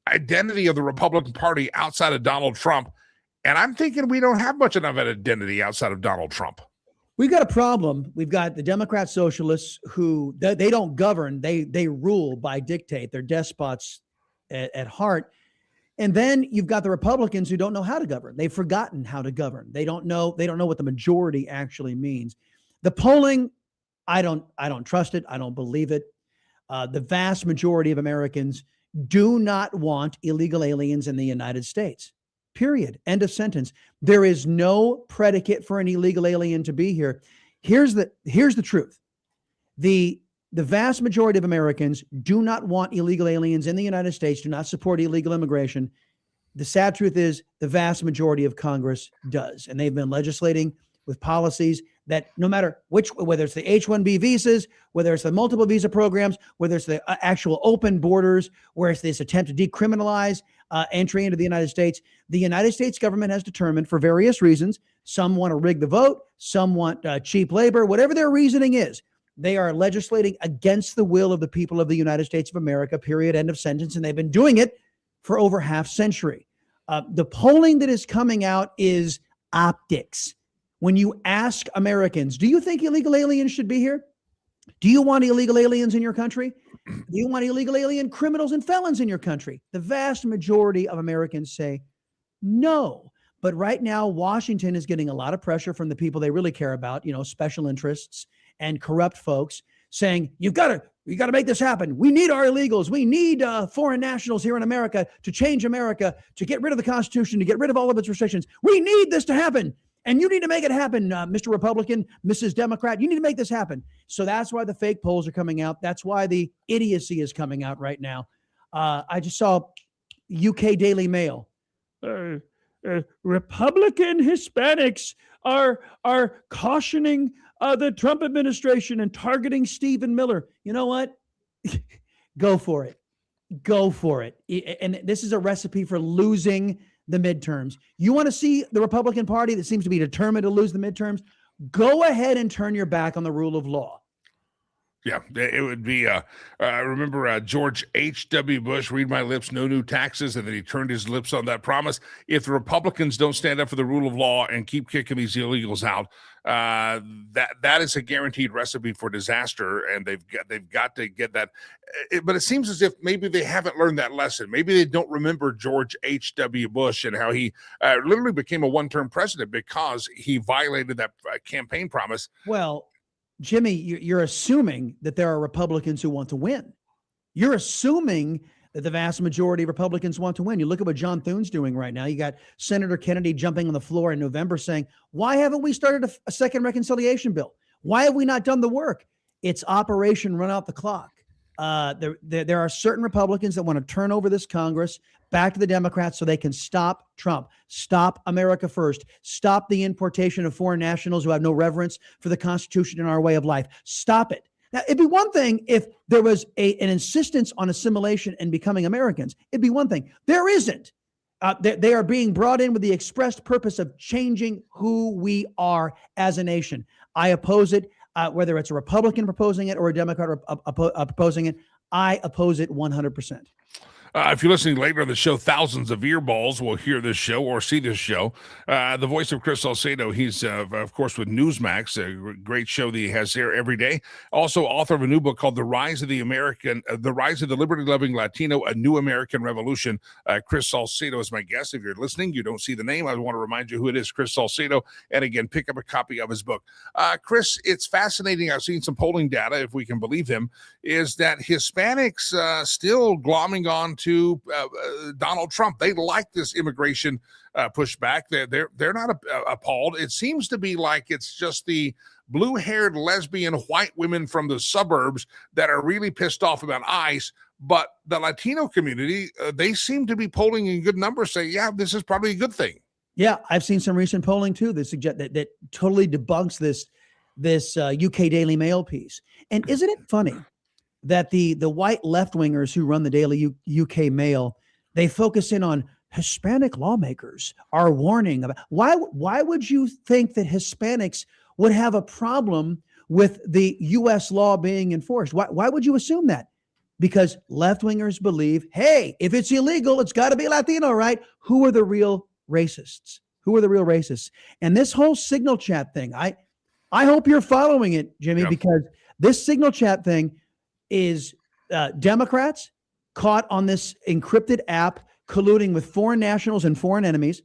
identity of the Republican Party outside of Donald Trump, and I'm thinking we don't have much of an identity outside of Donald Trump. We've got a problem. We've got the Democrat socialists who they don't govern; they rule by dictate. They're despots at heart. And then you've got the Republicans who don't know how to govern. They've forgotten how to govern. They don't know what the majority actually means. The polling, I don't trust it. I don't believe it. The vast majority of Americans do not want illegal aliens in the United States. Period. End of sentence. There is no predicate for an illegal alien to be here. Here's the truth. The vast majority of Americans do not want illegal aliens in the United States, do not support illegal immigration. The sad truth is the vast majority of Congress does. And they've been legislating with policies that no matter whether it's the H-1B visas, whether it's the multiple visa programs, whether it's the actual open borders, where it's this attempt to decriminalize entry into the United States government has determined, for various reasons, some want to rig the vote, some want cheap labor, whatever their reasoning is. They are legislating against the will of the people of the United States of America, period, end of sentence. And they've been doing it for over half century. The polling that is coming out is optics. When you ask Americans, do you think illegal aliens should be here? Do you want illegal aliens in your country? Do you want illegal alien criminals and felons in your country? The vast majority of Americans say no. But right now, Washington is getting a lot of pressure from the people they really care about, special interests and corrupt folks saying, you got to make this happen. We need our illegals. We need foreign nationals here in America to change America, to get rid of the Constitution, to get rid of all of its restrictions. We need this to happen. And you need to make it happen, Mr. Republican, Mrs. Democrat. You need to make this happen. So that's why the fake polls are coming out. That's why the idiocy is coming out right now. I just saw UK Daily Mail. Republican Hispanics are cautioning the Trump administration and targeting Stephen Miller. You know what? Go for it. Go for it. And this is a recipe for losing the midterms. You want to see the Republican Party that seems to be determined to lose the midterms? Go ahead and turn your back on the rule of law. Yeah, it would be, remember George H.W. Bush, read my lips, no new taxes, and then he turned his lips on that promise. If the Republicans don't stand up for the rule of law and keep kicking these illegals out, that is a guaranteed recipe for disaster, and they've got to get that. But it seems as if maybe they haven't learned that lesson. Maybe they don't remember George H.W. Bush and how he literally became a one-term president because he violated that campaign promise. Well, Jimmy, you're assuming that there are Republicans who want to win. You're assuming that the vast majority of Republicans want to win. You look at what John Thune's doing right now. You got Senator Kennedy jumping on the floor in November saying, why haven't we started a second reconciliation bill? Why have we not done the work? It's Operation Run Out the Clock. There are certain Republicans that want to turn over this Congress back to the Democrats so they can stop Trump, stop America first, stop the importation of foreign nationals who have no reverence for the Constitution and our way of life. Stop it. Now, it'd be one thing if there was an insistence on assimilation and becoming Americans. It'd be one thing. There isn't. They are being brought in with the expressed purpose of changing who we are as a nation. I oppose it, whether it's a Republican proposing it or a Democrat proposing it. I oppose it 100%. If you're listening later on the show, thousands of earballs will hear this show or see this show. The voice of Chris Salcedo, he's, of course, with Newsmax, a great show that he has there every day. Also, author of a new book called The Rise of the Liberty-Loving Latino, A New American Revolution. Chris Salcedo is my guest. If you're listening, you don't see the name, I want to remind you who it is, Chris Salcedo. And again, pick up a copy of his book. Chris, it's fascinating. I've seen some polling data, if we can believe him, is that Hispanics still glomming on to Donald Trump. They like this immigration pushback. They're not appalled. It seems to be like it's just the blue-haired lesbian white women from the suburbs that are really pissed off about ICE. But the Latino community, they seem to be polling in good numbers, say, yeah, this is probably a good thing. Yeah, I've seen some recent polling too that suggest that totally debunks this UK Daily Mail piece. And isn't it funny that the white left-wingers who run the Daily UK Mail, they focus in on Hispanic lawmakers are warning about why would you think that Hispanics would have a problem with the U.S. law being enforced? Why would you assume that? Because left-wingers believe, hey, if it's illegal, it's got to be Latino, right? Who are the real racists? Who are the real racists? And this whole signal chat thing, I hope you're following it, Jimmy, because this signal chat thing is Democrats caught on this encrypted app, colluding with foreign nationals and foreign enemies,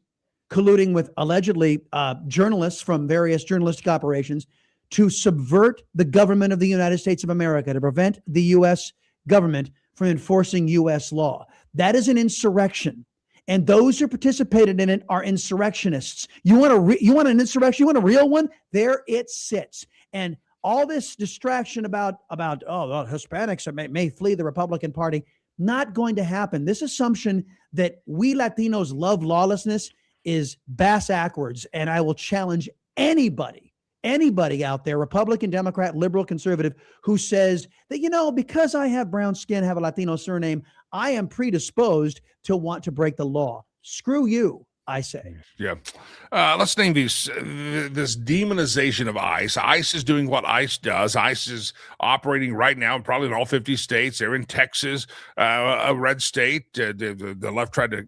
colluding with allegedly journalists from various journalistic operations to subvert the government of the United States of America, to prevent the U.S. government from enforcing U.S. law. That is an insurrection. And those who participated in it are insurrectionists. You want an insurrection? You want a real one? There it sits. And all this distraction about Hispanics may flee the Republican Party, not going to happen. This assumption that we Latinos love lawlessness is bass-ackwards, and I will challenge anybody out there, Republican, Democrat, liberal, conservative, who says that, because I have brown skin, have a Latino surname, I am predisposed to want to break the law. Screw you, I say. Yeah. Let's name this demonization of ICE. ICE is doing what ICE does. ICE is operating right now probably in all 50 states. They're in Texas, a red state. The left tried to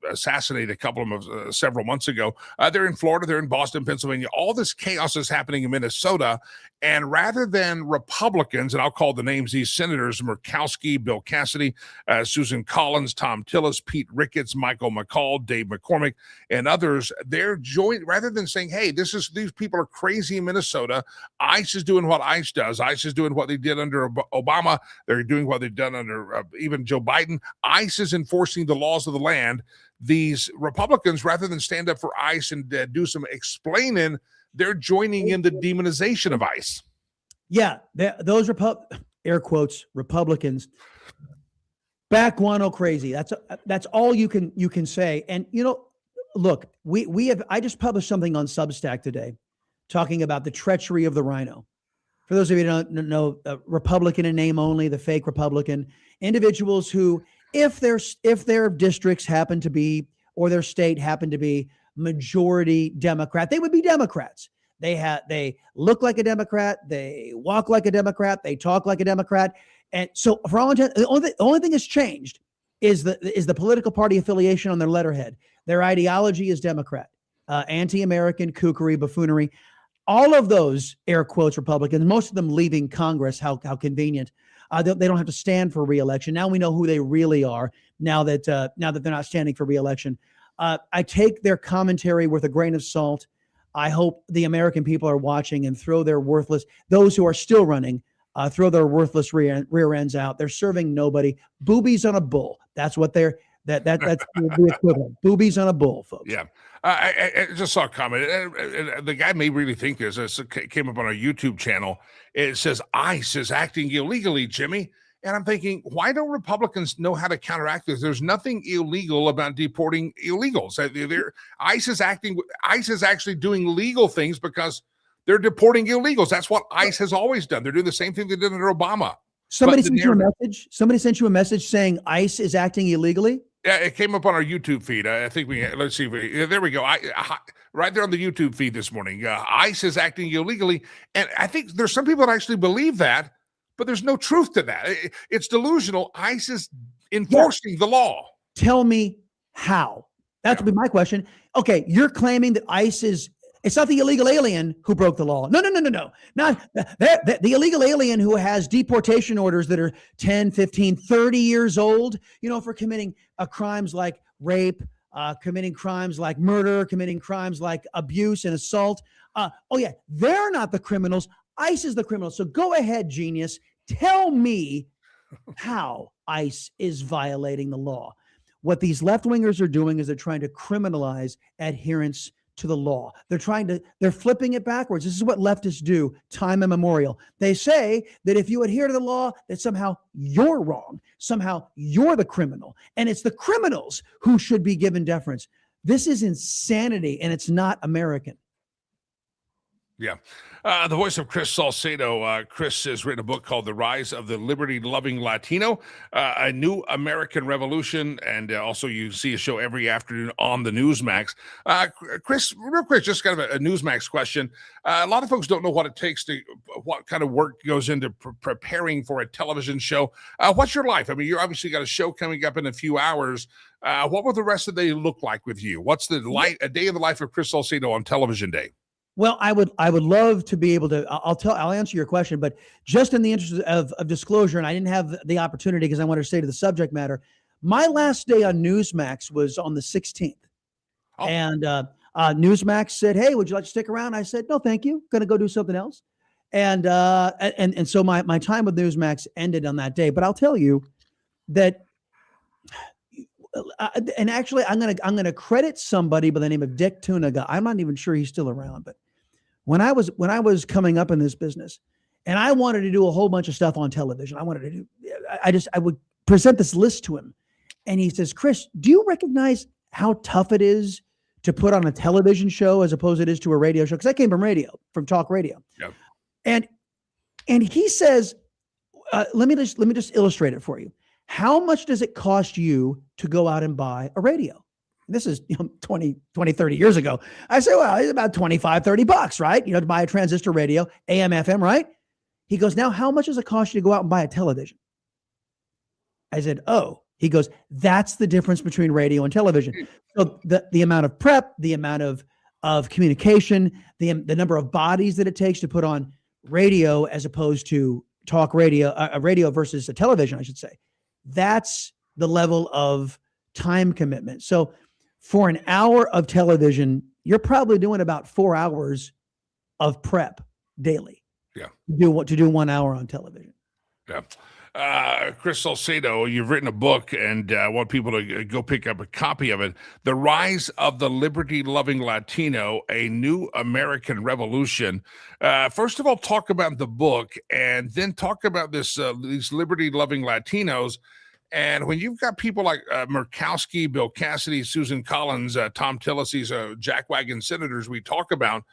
assassinate a couple of them several months ago. They're in Florida. They're in Boston, Pennsylvania. All this chaos is happening in Minnesota. And rather than Republicans, and I'll call the names these senators: Murkowski, Bill Cassidy, Susan Collins, Tom Tillis, Pete Ricketts, Michael McCall, Dave McCormick, and others, they're joined rather than saying, hey, these people are crazy in Minnesota. ICE is doing what ICE does. ICE is doing what they did under Obama. They're doing what they've done under even Joe Biden. ICE is enforcing the laws of the land. These Republicans, rather than stand up for ICE and do some explaining, they're joining in the demonization of ICE. Yeah, those air quotes Republicans back guano crazy. That's all you can say. And look, I just published something on Substack today talking about the treachery of the rhino. For those of you who don't know, Republican in name only, the fake Republican, individuals who, if their districts happen to be, or their state happen to be majority Democrat, they would be Democrats. They look like a Democrat, they walk like a Democrat, they talk like a Democrat. And so for all intents, the only thing that's changed is the political party affiliation on their letterhead. Their ideology is Democrat, anti-American, kookery, buffoonery. All of those air quotes Republicans, most of them leaving Congress, how convenient. They don't have to stand for re-election. Now we know who they really are. Now that they're not standing for re-election, I take their commentary with a grain of salt. I hope the American people are watching and throw their worthless, those who are still running, throw their worthless rear ends out. They're serving nobody. Boobies on a bull. That's what that's the equivalent. Boobies on a bull, folks. Yeah. I just saw a comment. The guy may really think this. It came up on our YouTube channel. It says ICE is acting illegally, Jimmy. And I'm thinking, why don't Republicans know how to counteract this? There's nothing illegal about deporting illegals. ICE is actually doing legal things because they're deporting illegals. That's what ICE has always done. They're doing the same thing they did under Obama. Somebody sent you a message. Somebody sent you a message saying ICE is acting illegally. Yeah, it came up on our YouTube feed. I think let's see. There we go. Right there on the YouTube feed this morning. ICE is acting illegally. And I think there's some people that actually believe that, but there's no truth to that. It's delusional. ICE is enforcing the law. Tell me how. That would be my question. Okay, you're claiming that ICE it's not the illegal alien who broke the law. No. Not the illegal alien who has deportation orders that are 10, 15, 30 years old, for committing crimes like rape, committing crimes like murder, committing crimes like abuse and assault. They're not the criminals. ICE is the criminal. So go ahead, genius. Tell me how ICE is violating the law. What these left-wingers are doing is they're trying to criminalize adherence to the law. They're flipping it backwards. This is what leftists do time immemorial. They say that if you adhere to the law, that somehow you're wrong. Somehow you're the criminal. And it's the criminals who should be given deference. This is insanity, and it's not American. Yeah. The voice of Chris Salcedo. Chris has written a book called The Rise of the Liberty-Loving Latino, A New American Revolution. And also you see a show every afternoon on the Newsmax. Chris, real quick, just kind of a Newsmax question. A lot of folks don't know what kind of work goes into preparing for a television show. What's your life? I mean, you obviously got a show coming up in a few hours. What will the rest of the day look like with you? What's a day in the life of Chris Salcedo on television day? Well, I would love to be able to, I'll answer your question, but just in the interest of disclosure, and I didn't have the opportunity because I wanted to stay to the subject matter. My last day on Newsmax was on the 16th. Oh. And Newsmax said, hey, would you like to stick around? I said, no, thank you. Going to go do something else. And so my time with Newsmax ended on that day. But I'll tell you that, and actually I'm going to credit somebody by the name of Dick Tunaga. I'm not even sure he's still around, but when I was coming up in this business and I wanted to do a whole bunch of stuff on television, I would present this list to him. And he says, Chris, do you recognize how tough it is to put on a television show as opposed to it is to a radio show? Because I came from talk radio. Yep. And he says, let me just illustrate it for you. How much does it cost you to go out and buy a radio? And this is 20, 30 years ago. I say, well, it's about $25-$30, right? To buy a transistor radio, AM, FM, right? He goes, now how much does it cost you to go out and buy a television? I said, oh. He goes, that's the difference between radio and television. So the amount of prep, the amount of communication, the number of bodies that it takes to put on radio as opposed to talk radio, a radio versus a television, I should say. That's the level of time commitment. So for an hour of television, you're probably doing about 4 hours of prep daily. Yeah. To do 1 hour on television. Yeah. Chris Salcedo, you've written a book, and I want people to go pick up a copy of it. The Rise of the Liberty-Loving Latino, A New American Revolution. First of all, talk about the book, and then talk about these liberty-loving Latinos. And when you've got people like Murkowski, Bill Cassidy, Susan Collins, Tom Tillis, these jackwagon senators we talk about,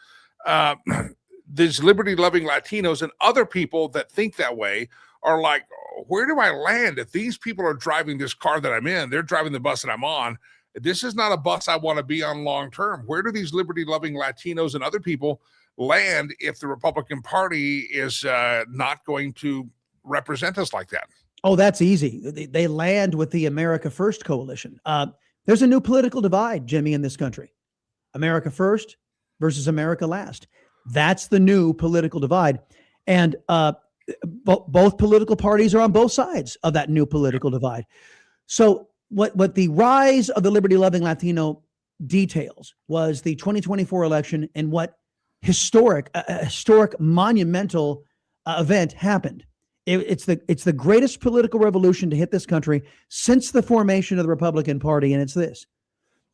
these liberty-loving Latinos and other people that think that way are like, where do I land? If these people are driving this car that I'm in, they're driving the bus that I'm on. This is not a bus I want to be on long term. Where do these liberty-loving Latinos and other people land if the Republican Party is not going to represent us like that? Oh, that's easy. They land with the America First coalition. There's a new political divide, Jimmy, in this country. America First versus America Last. That's the new political divide. And both political parties are on both sides of that new political divide. So what the rise of the liberty-loving Latino details was the 2024 election and what historic monumental event happened. It's the greatest political revolution to hit this country since the formation of the Republican Party, and it's this.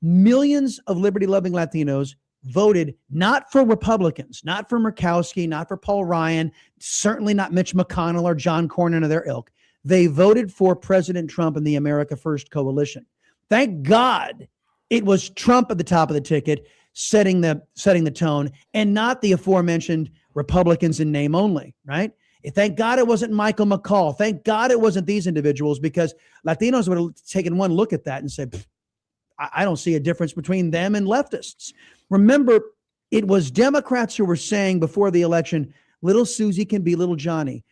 Millions of liberty-loving Latinos voted not for Republicans, not for Murkowski, not for Paul Ryan, certainly not Mitch McConnell or John Cornyn or their ilk. They voted for President Trump and the America First coalition. Thank God it was Trump at the top of the ticket, setting the tone, and not the aforementioned Republicans in name only, right? Thank God it wasn't Michael McCall. Thank God it wasn't these individuals, because Latinos would have taken one look at that and said, I don't see a difference between them and leftists. Remember, it was Democrats who were saying before the election, little Susie can be little Johnny.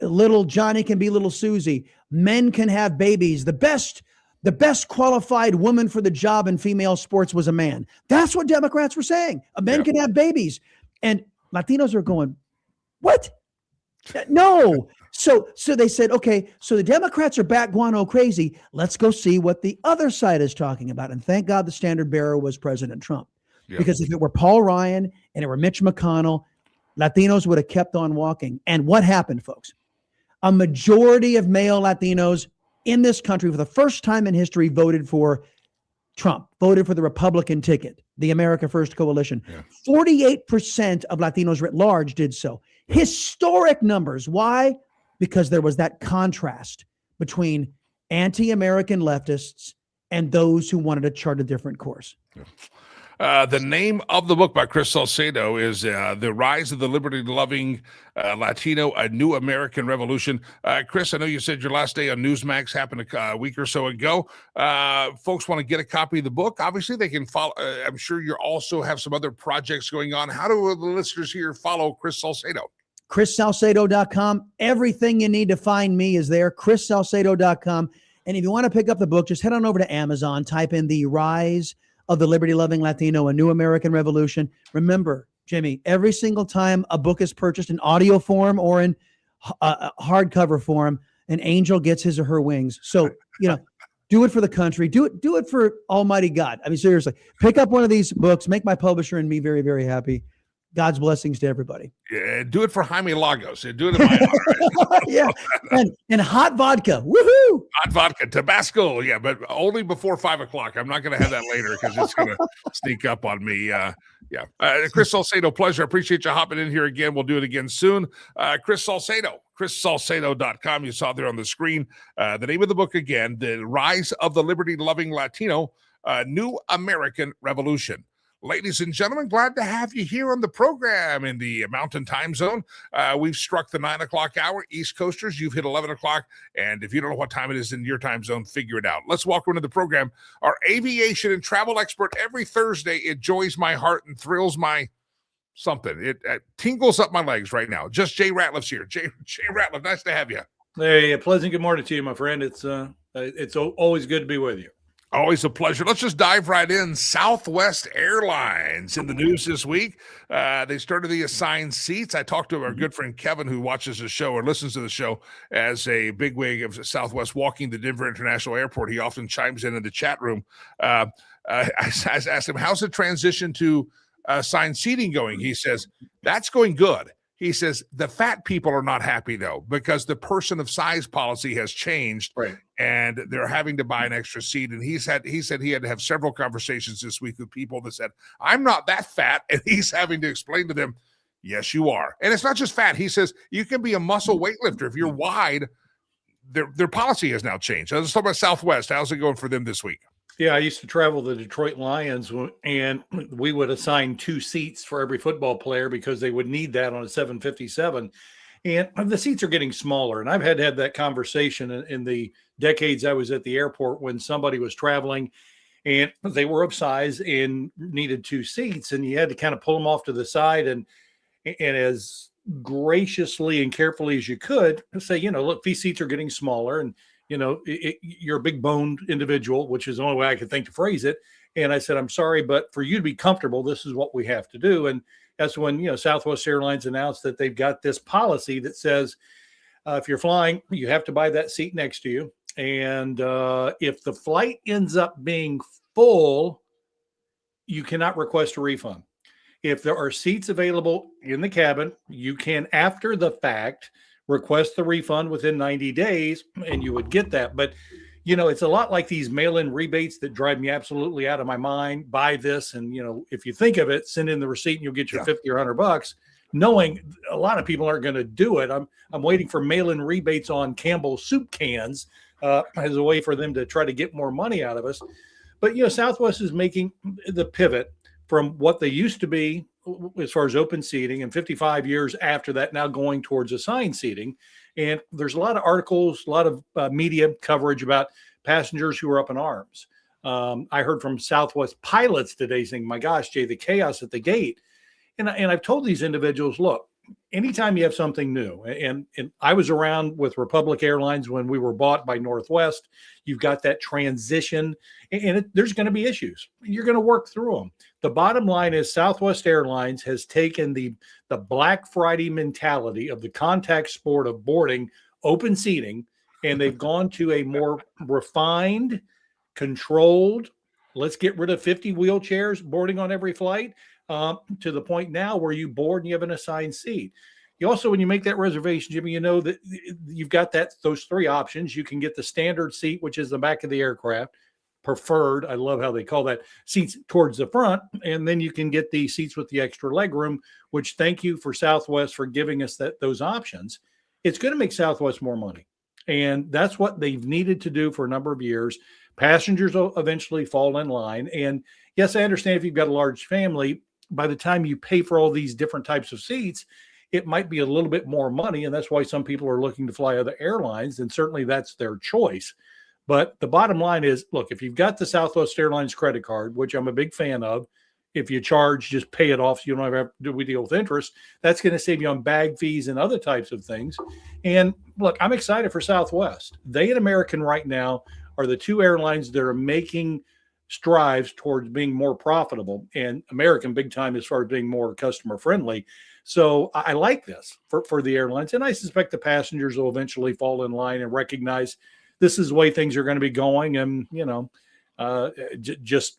Little Johnny can be little Susie. Men can have babies. The best qualified woman for the job in female sports was a man. That's what Democrats were saying. A man can have babies. And Latinos are going, what? No. So they said, okay, so the Democrats are back guano crazy. Let's go see what the other side is talking about. And thank God the standard bearer was President Trump. Yeah. Because if it were Paul Ryan and it were Mitch McConnell, Latinos would have kept on walking. And what happened, folks? A majority of male Latinos in this country for the first time in history voted for Trump, voted for the Republican ticket, the America First coalition. Yeah. 48% of Latinos writ large did so. Historic numbers. Why? Because there was that contrast between anti-American leftists and those who wanted to chart a different course. The name of the book by Chris Salcedo is The Rise of the Liberty-Loving Latino, A New American Revolution. Chris, I know you said your last day on Newsmax happened a week or so ago. Folks want to get a copy of the book. Obviously, they can follow. I'm sure you also have some other projects going on. How do the listeners here follow Chris Salcedo? ChrisSalcedo.com. Everything you need to find me is there. ChrisSalcedo.com. And if you want to pick up the book, just head on over to Amazon, type in The Rise of the Liberty-Loving Latino, A New American Revolution. Remember, Jimmy, every single time a book is purchased in audio form or in hardcover form, an angel gets his or her wings. So, do it for the country. Do it for Almighty God. I mean, seriously, pick up one of these books, make my publisher and me very, very happy. God's blessings to everybody. Yeah, do it for Jaime Lagos. Do it in my honor. Yeah, and hot vodka. Woohoo! Hot vodka, Tabasco. Yeah, but only before 5 o'clock. I'm not going to have that later because it's going to sneak up on me. Chris Salcedo, pleasure. Appreciate you hopping in here again. We'll do it again soon. Chris Salcedo, ChrisSalcedo.com. You saw there on the screen. The name of the book again, The Rise of the Liberty-Loving Latino, New American Revolution. Ladies and gentlemen, glad to have you here on the program in the Mountain Time Zone. We've struck the 9 o'clock hour. East Coasters, you've hit 11 o'clock. And if you don't know what time it is in your time zone, figure it out. Let's welcome into the program our aviation and travel expert every Thursday. It joys my heart and thrills my something. It tingles up my legs right now. Just Jay Ratliff's here. Jay Ratliff, nice to have you. Hey, a pleasant good morning to you, my friend. It's always good to be with you. Always a pleasure. Let's just dive right in. Southwest Airlines in the news this week. They started the assigned seats. I talked to our good friend Kevin, who watches the show or listens to the show as a bigwig of Southwest walking the Denver International Airport. He often chimes in the chat room. I asked him, how's the transition to assigned seating going? He says, that's going good. He says the fat people are not happy, though, because the person of size policy has changed, Right. and they're having to buy an extra seat. And he said he had to have several conversations this week with people that said, I'm not that fat. And he's having to explain to them, yes, you are. And it's not just fat. He says you can be a muscle weightlifter. If you're wide, their policy has now changed. Let's talk about Southwest. How's it going for them this week? Yeah, I used to travel the Detroit Lions, and we would assign 2 seats for every football player because they would need that on a 757. And the seats are getting smaller. And I've had that conversation in the decades I was at the airport when somebody was traveling and they were of size and needed 2 seats. And you had to kind of pull them off to the side and as graciously and carefully as you could say, look, these seats are getting smaller. And you're a big boned individual, which is the only way I could think to phrase it. And I said, I'm sorry, but for you to be comfortable, this is what we have to do. And that's when, Southwest Airlines announced that they've got this policy that says, if you're flying, you have to buy that seat next to you. And if the flight ends up being full, you cannot request a refund. If there are seats available in the cabin, you can, after the fact, request the refund within 90 days and you would get that. But, it's a lot like these mail-in rebates that drive me absolutely out of my mind. Buy this. And, if you think of it, send in the receipt and you'll get your 50 or $100, knowing a lot of people aren't going to do it. I'm waiting for mail-in rebates on Campbell's soup cans as a way for them to try to get more money out of us. But, Southwest is making the pivot from what they used to be as far as open seating, and 55 years after that, now going towards assigned seating. And there's a lot of articles, a lot of media coverage about passengers who are up in arms. I heard from Southwest pilots today saying, my gosh, Jay, the chaos at the gate. And I've told these individuals, look, anytime you have something new, and I was around with Republic Airlines when we were bought by Northwest, you've got that transition, and there's going to be issues. You're going to work through them. The bottom line is Southwest Airlines has taken the Black Friday mentality of the contact sport of boarding open seating, and they've gone to a more refined, controlled, let's get rid of 50 wheelchairs boarding on every flight, to the point now where you board and you have an assigned seat. You also, when you make that reservation, Jimmy, that you've got those 3 options. You can get the standard seat, which is the back of the aircraft, preferred. I love how they call that, seats towards the front. And then you can get the seats with the extra leg room, which thank you for Southwest for giving us those options. It's going to make Southwest more money. And that's what they've needed to do for a number of years. Passengers will eventually fall in line. And yes, I understand if you've got a large family, by the time you pay for all these different types of seats, it might be a little bit more money. And that's why some people are looking to fly other airlines. And certainly that's their choice. But the bottom line is, look, if you've got the Southwest Airlines credit card, which I'm a big fan of, if you charge, just pay it off so you don't ever have to deal with interest. That's going to save you on bag fees and other types of things. And look, I'm excited for Southwest. They and American right now are the 2 airlines that are making strives towards being more profitable, and American big time as far as being more customer friendly. So I like this for the airlines, and I suspect the passengers will eventually fall in line and recognize this is the way things are going to be going, and just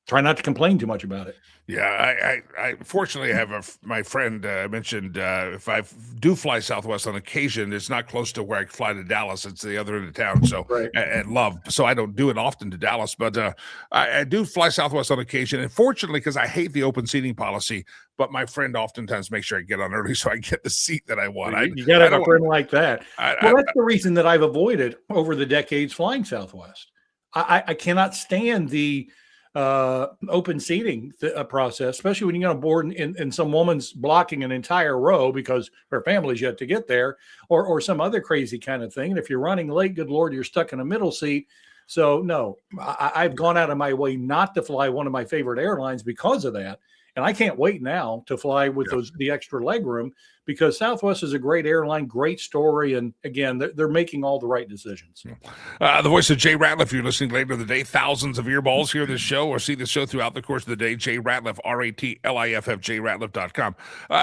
try not to complain too much about it. Yeah, I fortunately have my friend mentioned if I do fly Southwest on occasion, it's not close to where I fly to Dallas. It's the other end of town. So Right. and love. So I don't do it often to Dallas, but I do fly Southwest on occasion. And fortunately, because I hate the open seating policy, but my friend oftentimes makes sure I get on early so I get the seat that I want. You got to have a friend like that. Well, that's the reason that I've avoided over the decades flying Southwest. I cannot stand the open seating process, especially when you're on board and some woman's blocking an entire row because her family's yet to get there, or some other crazy kind of thing. And if you're running late, good Lord, you're stuck in a middle seat. So no, I've gone out of my way not to fly one of my favorite airlines because of that. And I can't wait now to fly with the extra leg room, because Southwest is a great airline, great story. And again, they're making all the right decisions. The voice of Jay Ratliff, you're listening later in the day. Thousands of earballs hear this show or see this show throughout the course of the day. Jay Ratliff, RATLIFF, jratliff.com.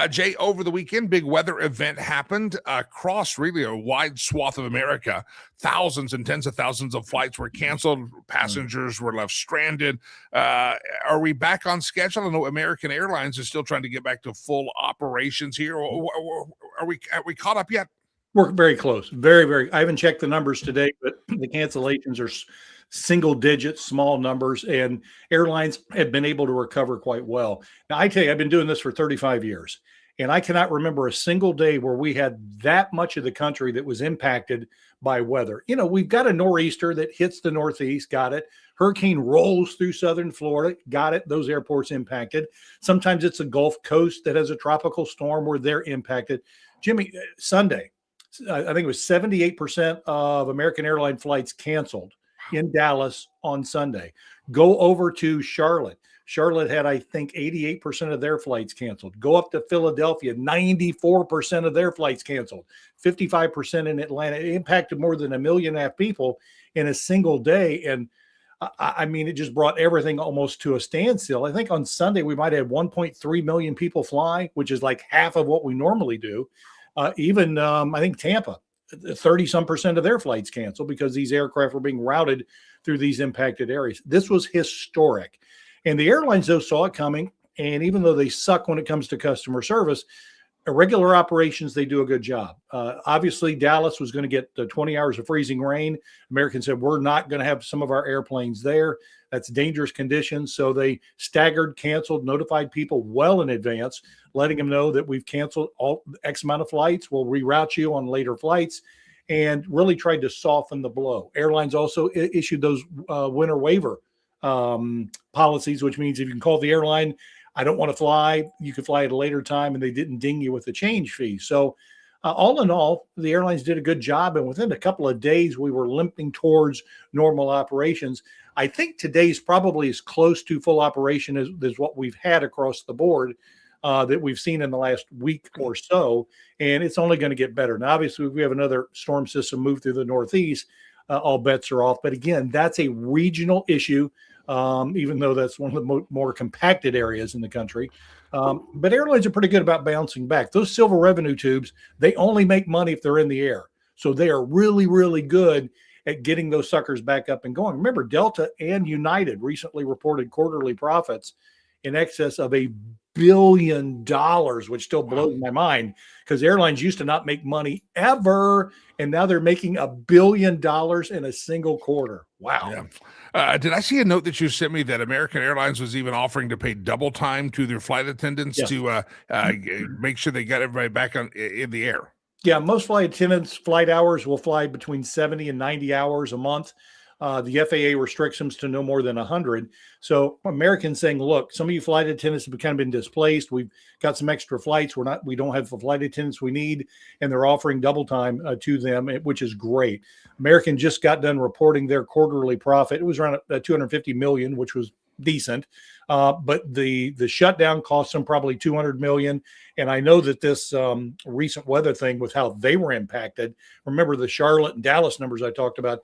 Jay, over the weekend, big weather event happened across really a wide swath of America. Thousands and tens of thousands of flights were canceled. Passengers were left stranded. Are we back on schedule? I know American Airlines is still trying to get back to full operations here. Are we caught up yet? We're very close. Very, very. I haven't checked the numbers today, but the cancellations are single digits, small numbers, and airlines have been able to recover quite well. Now, I tell you, I've been doing this for 35 years, and I cannot remember a single day where we had that much of the country that was impacted by weather. You know, we've got a nor'easter that hits the Northeast, got it. Hurricane rolls through southern Florida, got it. Those airports impacted. Sometimes it's a Gulf Coast that has a tropical storm where they're impacted. Jimmy, Sunday, I think it was 78% of American airline flights canceled in Dallas on Sunday. Go over to Charlotte. Charlotte had, I think, 88% of their flights canceled. Go up to Philadelphia, 94% of their flights canceled. 55% in Atlanta. It impacted more than 1.5 million people in a single day. And I mean, it just brought everything almost to a standstill. I think on Sunday, we might have 1.3 million people fly, which is like half of what we normally do. I think Tampa, 30-some% of their flights canceled because these aircraft were being routed through these impacted areas. This was historic. And the airlines, though, saw it coming. And even though they suck when it comes to customer service, regular operations, they do a good job. Obviously, Dallas was going to get 20 hours of freezing rain. American said, we're not going to have some of our airplanes there. That's dangerous conditions. So they staggered, canceled, notified people well in advance, letting them know that we've canceled all X amount of flights. We'll reroute you on later flights, and really tried to soften the blow. Airlines also issued those winter waiver policies, which means if you can call the airline, I don't want to fly, you could fly at a later time, and they didn't ding you with a change fee. So all in all, the airlines did a good job. And within a couple of days, we were limping towards normal operations. I think today's probably as close to full operation as what we've had across the board that we've seen in the last week or so. And it's only going to get better. Now, obviously, if we have another storm system move through the Northeast, all bets are off. But again, that's a regional issue. Even though that's one of the more compacted areas in the country. But airlines are pretty good about bouncing back. Those silver revenue tubes, they only make money if they're in the air. So they are really, really good at getting those suckers back up and going. Remember, Delta and United recently reported quarterly profits in excess of $1 billion, which still blows my mind, because airlines used to not make money ever, and now they're making $1 billion in a single quarter. Wow. Yeah. Did I see a note that you sent me that American Airlines was even offering to pay double time to their flight attendants to make sure they got everybody back in the air? Yeah, most flight attendants' flight hours will fly between 70 and 90 hours a month. The FAA restricts them to no more than 100. So Americans saying, look, some of you flight attendants have kind of been displaced. We've got some extra flights. We don't have the flight attendants we need. And they're offering double time to them, which is great. American just got done reporting their quarterly profit. It was around $250 million, which was decent. But the shutdown cost them probably $200 million. And I know that this recent weather thing with how they were impacted, remember the Charlotte and Dallas numbers I talked about,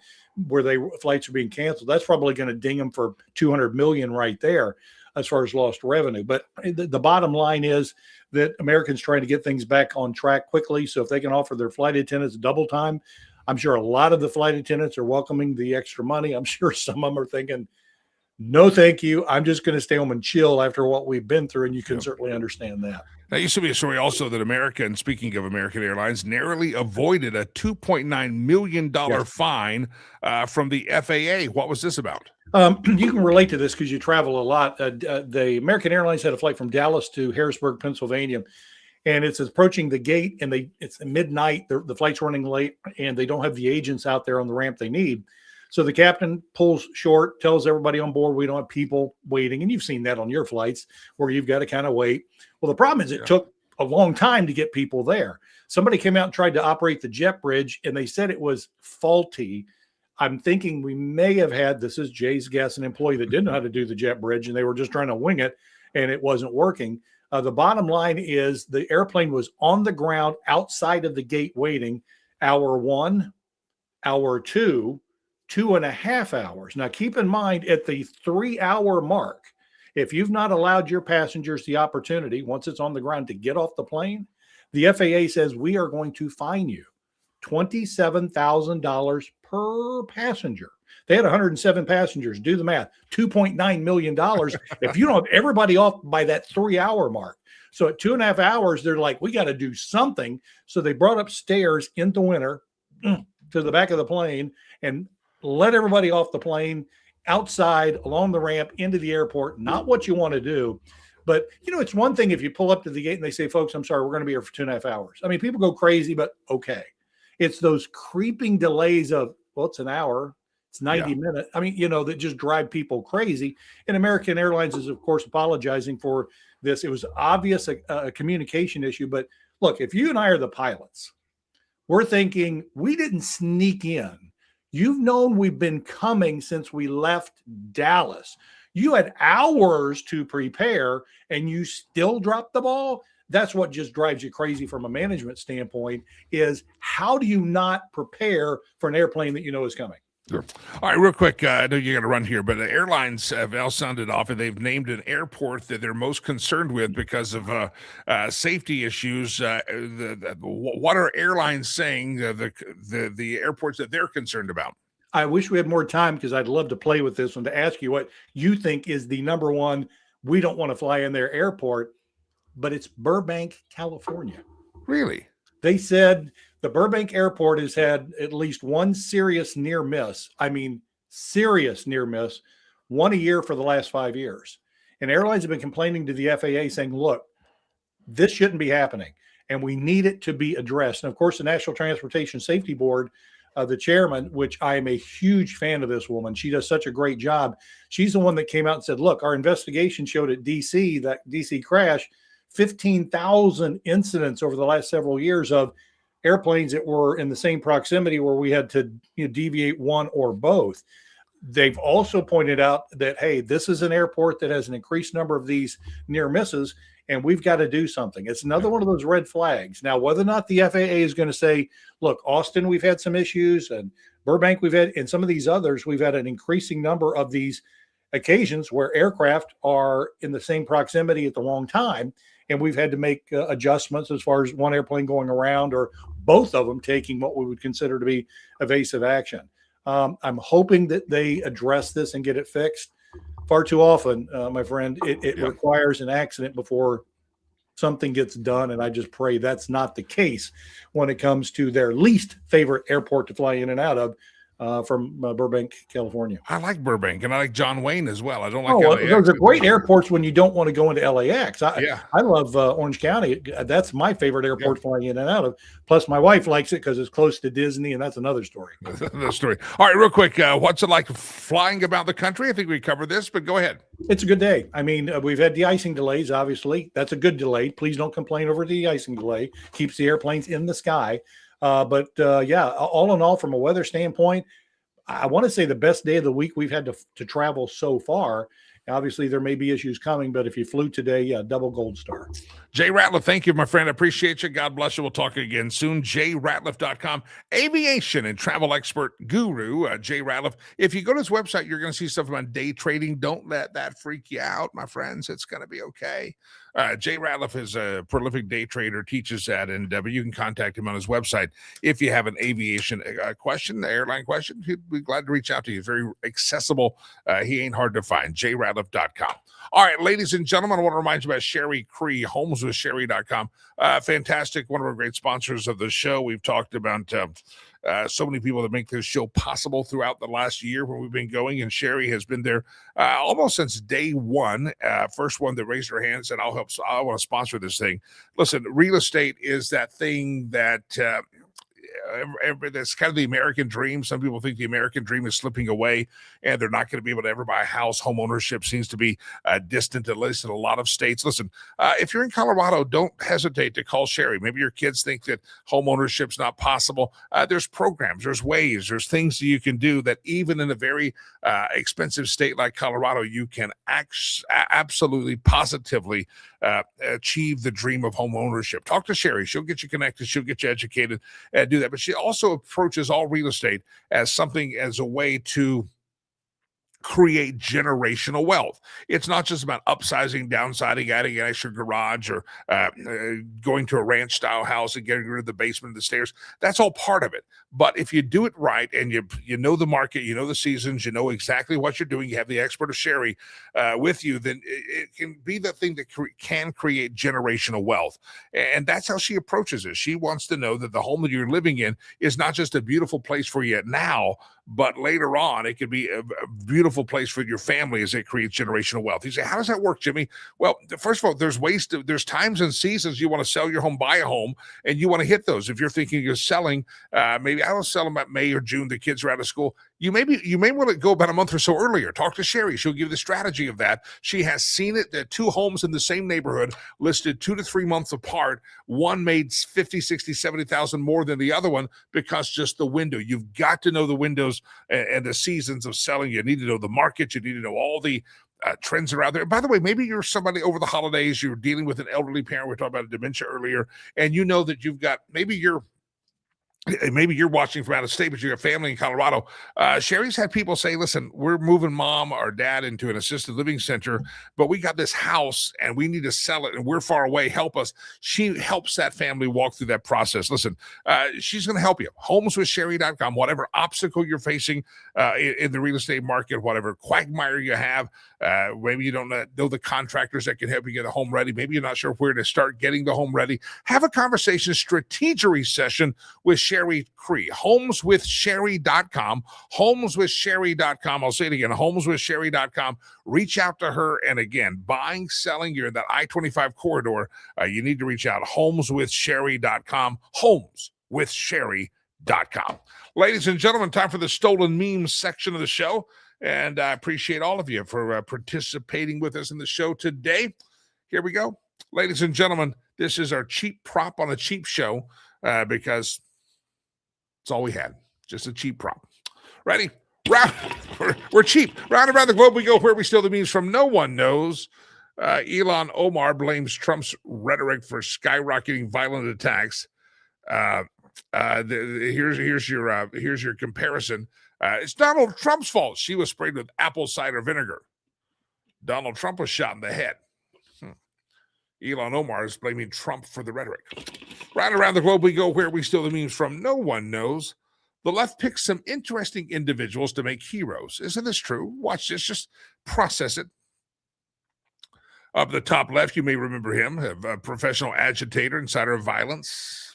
where flights are being canceled, that's probably going to ding them for $200 million right there as far as lost revenue. But the bottom line is that Americans trying to get things back on track quickly. So if they can offer their flight attendants double time, I'm sure a lot of the flight attendants are welcoming the extra money. I'm sure some of them are thinking, no, thank you. I'm just going to stay home and chill after what we've been through. And you can certainly understand that. There used to be a story also that America, and speaking of American Airlines, narrowly avoided a $2.9 million fine from the FAA. What was this about? You can relate to this because you travel a lot. The American Airlines had a flight from Dallas to Harrisburg, Pennsylvania, and it's approaching the gate, and it's midnight. The flight's running late, and they don't have the agents out there on the ramp they need. So the captain pulls short, tells everybody on board we don't have people waiting. And you've seen that on your flights where you've got to kind of wait. Well, the problem is it took a long time to get people there. Somebody came out and tried to operate the jet bridge, and they said it was faulty. I'm thinking we may have had, this is Jay's guess, an employee that didn't know how to do the jet bridge, and they were just trying to wing it. and it wasn't working. The bottom line is the airplane was on the ground outside of the gate waiting hour 1, hour 2, 2.5 hours. Now, keep in mind at the 3-hour mark, if you've not allowed your passengers the opportunity, once it's on the ground, to get off the plane, the FAA says we are going to fine you $27,000 per passenger. They had 107 passengers. Do the math. $2.9 million. If you don't have everybody off by that 3-hour mark. So at 2.5 hours, they're like, we got to do something. So they brought up stairs in the winter to the back of the plane and let everybody off the plane outside along the ramp into the airport. Not what you want to do. But, it's one thing if you pull up to the gate and they say, folks, I'm sorry, we're going to be here for 2.5 hours. I mean, people go crazy, but okay. It's those creeping delays of, well, it's an hour. It's 90 minutes. I mean, that just drive people crazy. And American Airlines is, of course, apologizing for this. It was obvious a communication issue. But look, if you and I are the pilots, we're thinking we didn't sneak in. You've known we've been coming since we left Dallas. You had hours to prepare and you still dropped the ball. That's what just drives you crazy from a management standpoint, is how do you not prepare for an airplane that you know is coming? Sure. All right, real quick, I know you got to run here, but the airlines have now sounded off, and they've named an airport that they're most concerned with because of safety issues. What are airlines saying? The airports that they're concerned about? I wish we had more time because I'd love to play with this one to ask you what you think is the number one. We don't want to fly in their airport, but it's Burbank, California. Really? They said the Burbank airport has had at least one serious near miss. I mean, serious near miss, one a year for the last 5 years. And airlines have been complaining to the FAA saying, look, this shouldn't be happening and we need it to be addressed. And of course, the National Transportation Safety Board, the chairman, which I am a huge fan of this woman. She does such a great job. She's the one that came out and said, look, our investigation showed at DC, that DC crash, 15,000 incidents over the last several years of airplanes that were in the same proximity where we had to deviate one or both. They've also pointed out that, hey, this is an airport that has an increased number of these near misses, and we've got to do something. It's another one of those red flags. Now, whether or not the FAA is going to say, look, Austin, we've had some issues, and Burbank, we've had, and some of these others, we've had an increasing number of these occasions where aircraft are in the same proximity at the wrong time. And we've had to make adjustments as far as one airplane going around or both of them taking what we would consider to be evasive action. I'm hoping that they address this and get it fixed. Far too often, my friend, it requires an accident before something gets done. And I just pray that's not the case when it comes to their least favorite airport to fly in and out of. From Burbank, California. I like Burbank, and I like John Wayne as well. I don't like LAX. Those are great airports when you don't want to go into LAX. I love Orange County. That's my favorite airport flying in and out of. Plus, my wife likes it because it's close to Disney, and that's another story. Another story. All right, real quick. What's it like flying about the country? I think we covered this, but go ahead. It's a good day. I mean, we've had de-icing delays, obviously. That's a good delay. Please don't complain over the de-icing delay. Keeps the airplanes in the sky. But all in all, from a weather standpoint, I want to say the best day of the week we've had to travel so far. Obviously, there may be issues coming, but if you flew today, double gold star. Jay Ratliff, thank you, my friend. I appreciate you. God bless you. We'll talk again soon. JayRatliff.com, aviation and travel expert guru, Jay Ratliff. If you go to his website, you're going to see stuff about day trading. Don't let that freak you out, my friends. It's going to be okay. Jay Ratliff is a prolific day trader, teaches that, and you can contact him on his website if you have an aviation question, the airline question. He'd be glad to reach out to you. He's very accessible. He ain't hard to find. JayRatliff.com. All right, ladies and gentlemen, I want to remind you about Sherry Cree, homeswithsherry.com. Fantastic, one of our great sponsors of the show. We've talked about so many people that make this show possible throughout the last year when we've been going, and Sherry has been there almost since day one. First one that raised her hand and said, I want to sponsor this thing. Listen, real estate is that thing that that's kind of the American dream. Some people think the American dream is slipping away, and they're not going to be able to ever buy a house. Home ownership seems to be distant, at least in a lot of states. Listen, if you're in Colorado, don't hesitate to call Sherry. Maybe your kids think that home ownership's not possible. There's programs, there's ways, there's things that you can do that even in a very expensive state like Colorado, you can absolutely, positively achieve the dream of home ownership. Talk to Sherry. She'll get you connected. She'll get you educated and do that. But she also approaches all real estate as a way to create generational wealth. It's not just about upsizing, downsizing, adding an extra garage, or going to a ranch style house and getting rid of the basement and the stairs. That's all part of it. But if you do it right and you know the market, you know the seasons, you know exactly what you're doing, you have the expert of Sherry with you, then it can be the thing that can create generational wealth. And that's how she approaches it. She wants to know that the home that you're living in is not just a beautiful place for you now, but later on, it could be a beautiful place for your family as it creates generational wealth. You say, how does that work, Jimmy? Well, first of all, there's times and seasons you want to sell your home, buy a home, and you want to hit those. If you're thinking you're selling, maybe I will sell them at May or June, the kids are out of school. You may want to go about a month or so earlier. Talk to Sherry. She'll give you the strategy of that. She has seen it that 2 homes in the same neighborhood listed 2 to 3 months apart. One made 50, 60, 70,000 more than the other one because just the window. You've got to know the windows and the seasons of selling. You need to know the market. You need to know all the trends are out there. By the way, maybe you're somebody over the holidays, you're dealing with an elderly parent. We were talking about dementia earlier, and you know that you've got, maybe you're watching from out of state, but you have family in Colorado. Sherry's had people say, listen, we're moving mom or dad into an assisted living center, but we got this house and we need to sell it and we're far away. Help us. She helps that family walk through that process. Listen, she's going to help you. Homeswithsherry.com, whatever obstacle you're facing in the real estate market, whatever quagmire you have, maybe you don't know the contractors that can help you get a home ready. Maybe you're not sure where to start getting the home ready. Have a conversation, strategery session with Sherry Cree. Homeswithsherry.com. Homeswithsherry.com. I'll say it again. Homeswithsherry.com. Reach out to her. And again, buying, selling, you're in that I-25 corridor. You need to reach out. Homeswithsherry.com. Homeswithsherry.com. Ladies and gentlemen, time for the stolen memes section of the show. And I appreciate all of you for participating with us in the show today. Here we go. Ladies and gentlemen, this is our cheap prop on a cheap show because it's all we had. Just a cheap prop. Ready? We're cheap. Round around the globe we go, where we steal the memes from no one knows. Elon Omar blames Trump's rhetoric for skyrocketing violent attacks. Here's your comparison. It's Donald Trump's fault. She was sprayed with apple cider vinegar. Donald Trump was shot in the head. Elon Omar is blaming Trump for the rhetoric. Right around the globe we go, where we steal the memes from no one knows. The left picks some interesting individuals to make heroes. Isn't this true? Watch this. Just process it. Up the top left, you may remember him, a professional agitator, incider of violence.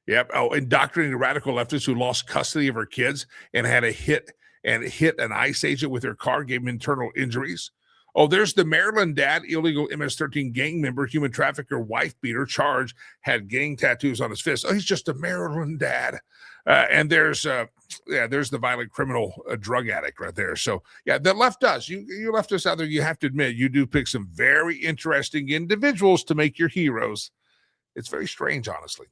Yep. Oh, indoctrinating radical leftists who lost custody of her kids and had hit an ICE agent with her car, gave him internal injuries. Oh, there's the Maryland dad, illegal MS-13 gang member, human trafficker, wife beater, charged, had gang tattoos on his fist. Oh, he's just a Maryland dad. And there's the violent criminal drug addict right there. So, yeah, the left does. You leftists out there, you have to admit, you do pick some very interesting individuals to make your heroes. It's very strange, honestly.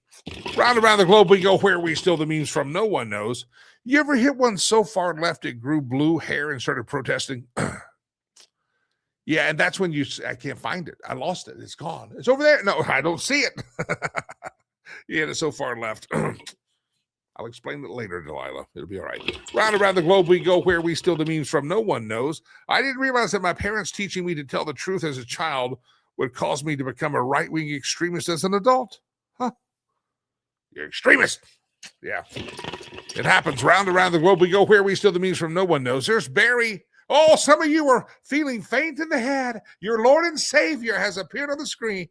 Round around the globe we go, where we steal the memes from no one knows. You ever hit one so far left it grew blue hair and started protesting? Yeah, and that's when I can't find it. I lost it. It's gone. It's over there. No, I don't see it. Yeah, it's so far left. I'll explain it later, Delilah. It'll be all right. Round around the globe we go, where we steal the memes from no one knows. I didn't realize that my parents teaching me to tell the truth as a child would cause me to become a right-wing extremist as an adult. Huh? You're extremist. Yeah. It happens. Round around the globe we go, where we steal the memes from no one knows. There's Barry. Oh, some of you are feeling faint in the head. Your Lord and Savior has appeared on the screen.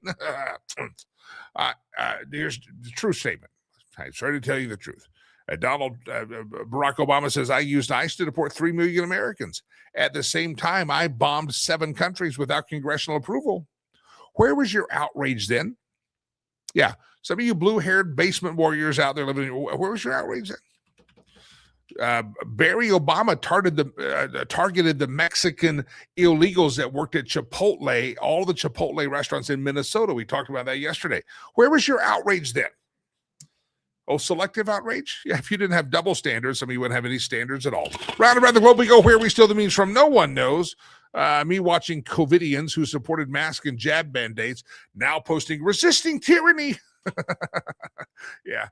Here's the true statement. I'm sorry to tell you the truth. Barack Obama says, I used ICE to deport 3 million Americans. At the same time, I bombed 7 countries without congressional approval. Where was your outrage then? Yeah, Some of you blue-haired basement warriors out there living, where was your outrage at? Barry Obama targeted the Mexican illegals that worked at Chipotle, all the Chipotle restaurants in Minnesota. We talked about that yesterday. Where was your outrage then? Oh, selective outrage? Yeah, if you didn't have double standards, some of you wouldn't have any standards at all. Round around the globe we go, where we steal the means from no one knows. Me watching COVIDians who supported mask and jab mandates now posting resisting tyranny. Yeah,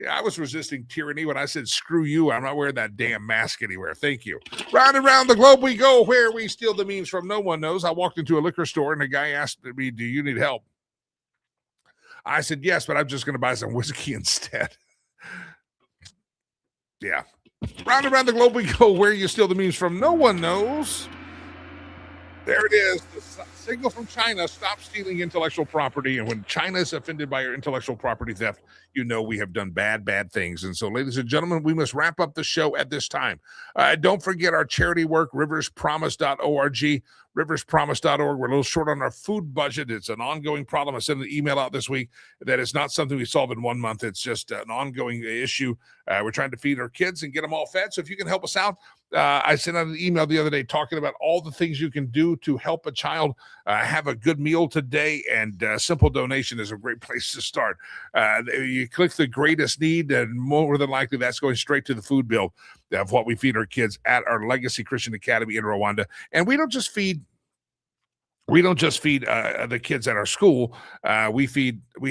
I was resisting tyranny when I said, screw you, I'm not wearing that damn mask anywhere. Thank you. Round and round the globe we go, where we steal the means from no one knows. I walked into a liquor store and a guy asked me, do you need help? I said, yes, but I'm just going to buy some whiskey instead. Yeah. Round and round the globe we go, where you steal the means from no one knows. There it is. The signal from China, stop stealing intellectual property. And when China is offended by your intellectual property theft, you know we have done bad things. And so, ladies and gentlemen, we must wrap up the show at this time. Don't forget our charity work, riverspromise.org, riverspromise.org. We're a little short on our food budget. It's an ongoing problem. I sent an email out this week that it's not something we solve in 1 month. It's just an ongoing issue. We're trying to feed our kids and get them all fed. So if you can help us out, I sent out an email the other day talking about all the things you can do to help a child have a good meal today, and simple donation is a great place to start. You click the greatest need, and more than likely that's going straight to the food bill of what we feed our kids at our Legacy Christian Academy in Rwanda. And we don't just feed the kids at our school. We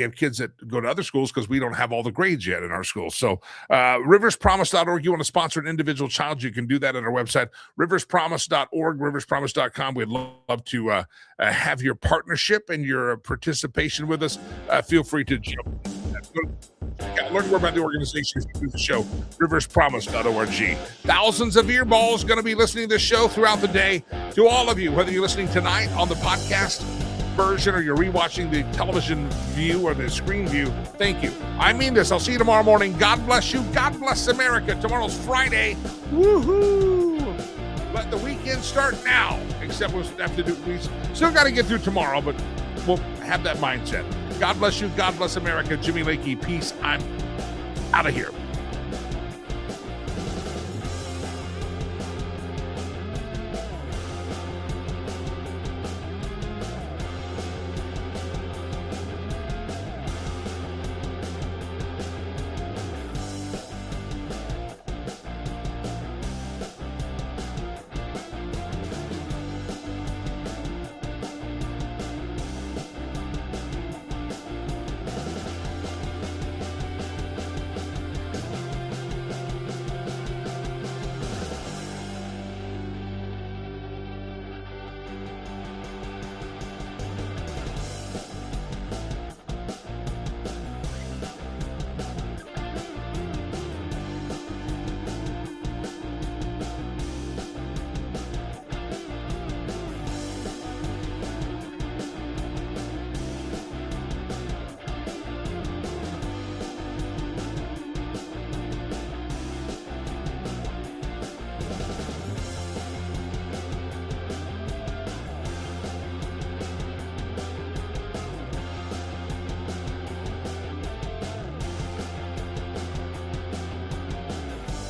have kids that go to other schools because we don't have all the grades yet in our schools. So riverspromise.org, you want to sponsor an individual child, you can do that at our website, riverspromise.org, riverspromise.com. We'd love to have your partnership and your participation with us. Feel free to jump. Learn more about the organization through the show, riverspromise.org. Thousands of earballs going to be listening to this show throughout the day. To all of you, whether you're listening tonight on the podcast version or you're rewatching the television view or the screen view, thank you. I mean this. I'll see you tomorrow morning. God bless you. God bless America. Tomorrow's Friday. Woohoo! Let the weekend start now. Except we still got to get through tomorrow, but we'll have that mindset. God bless you. God bless America. Jimmy Lakey, peace. I'm out of here.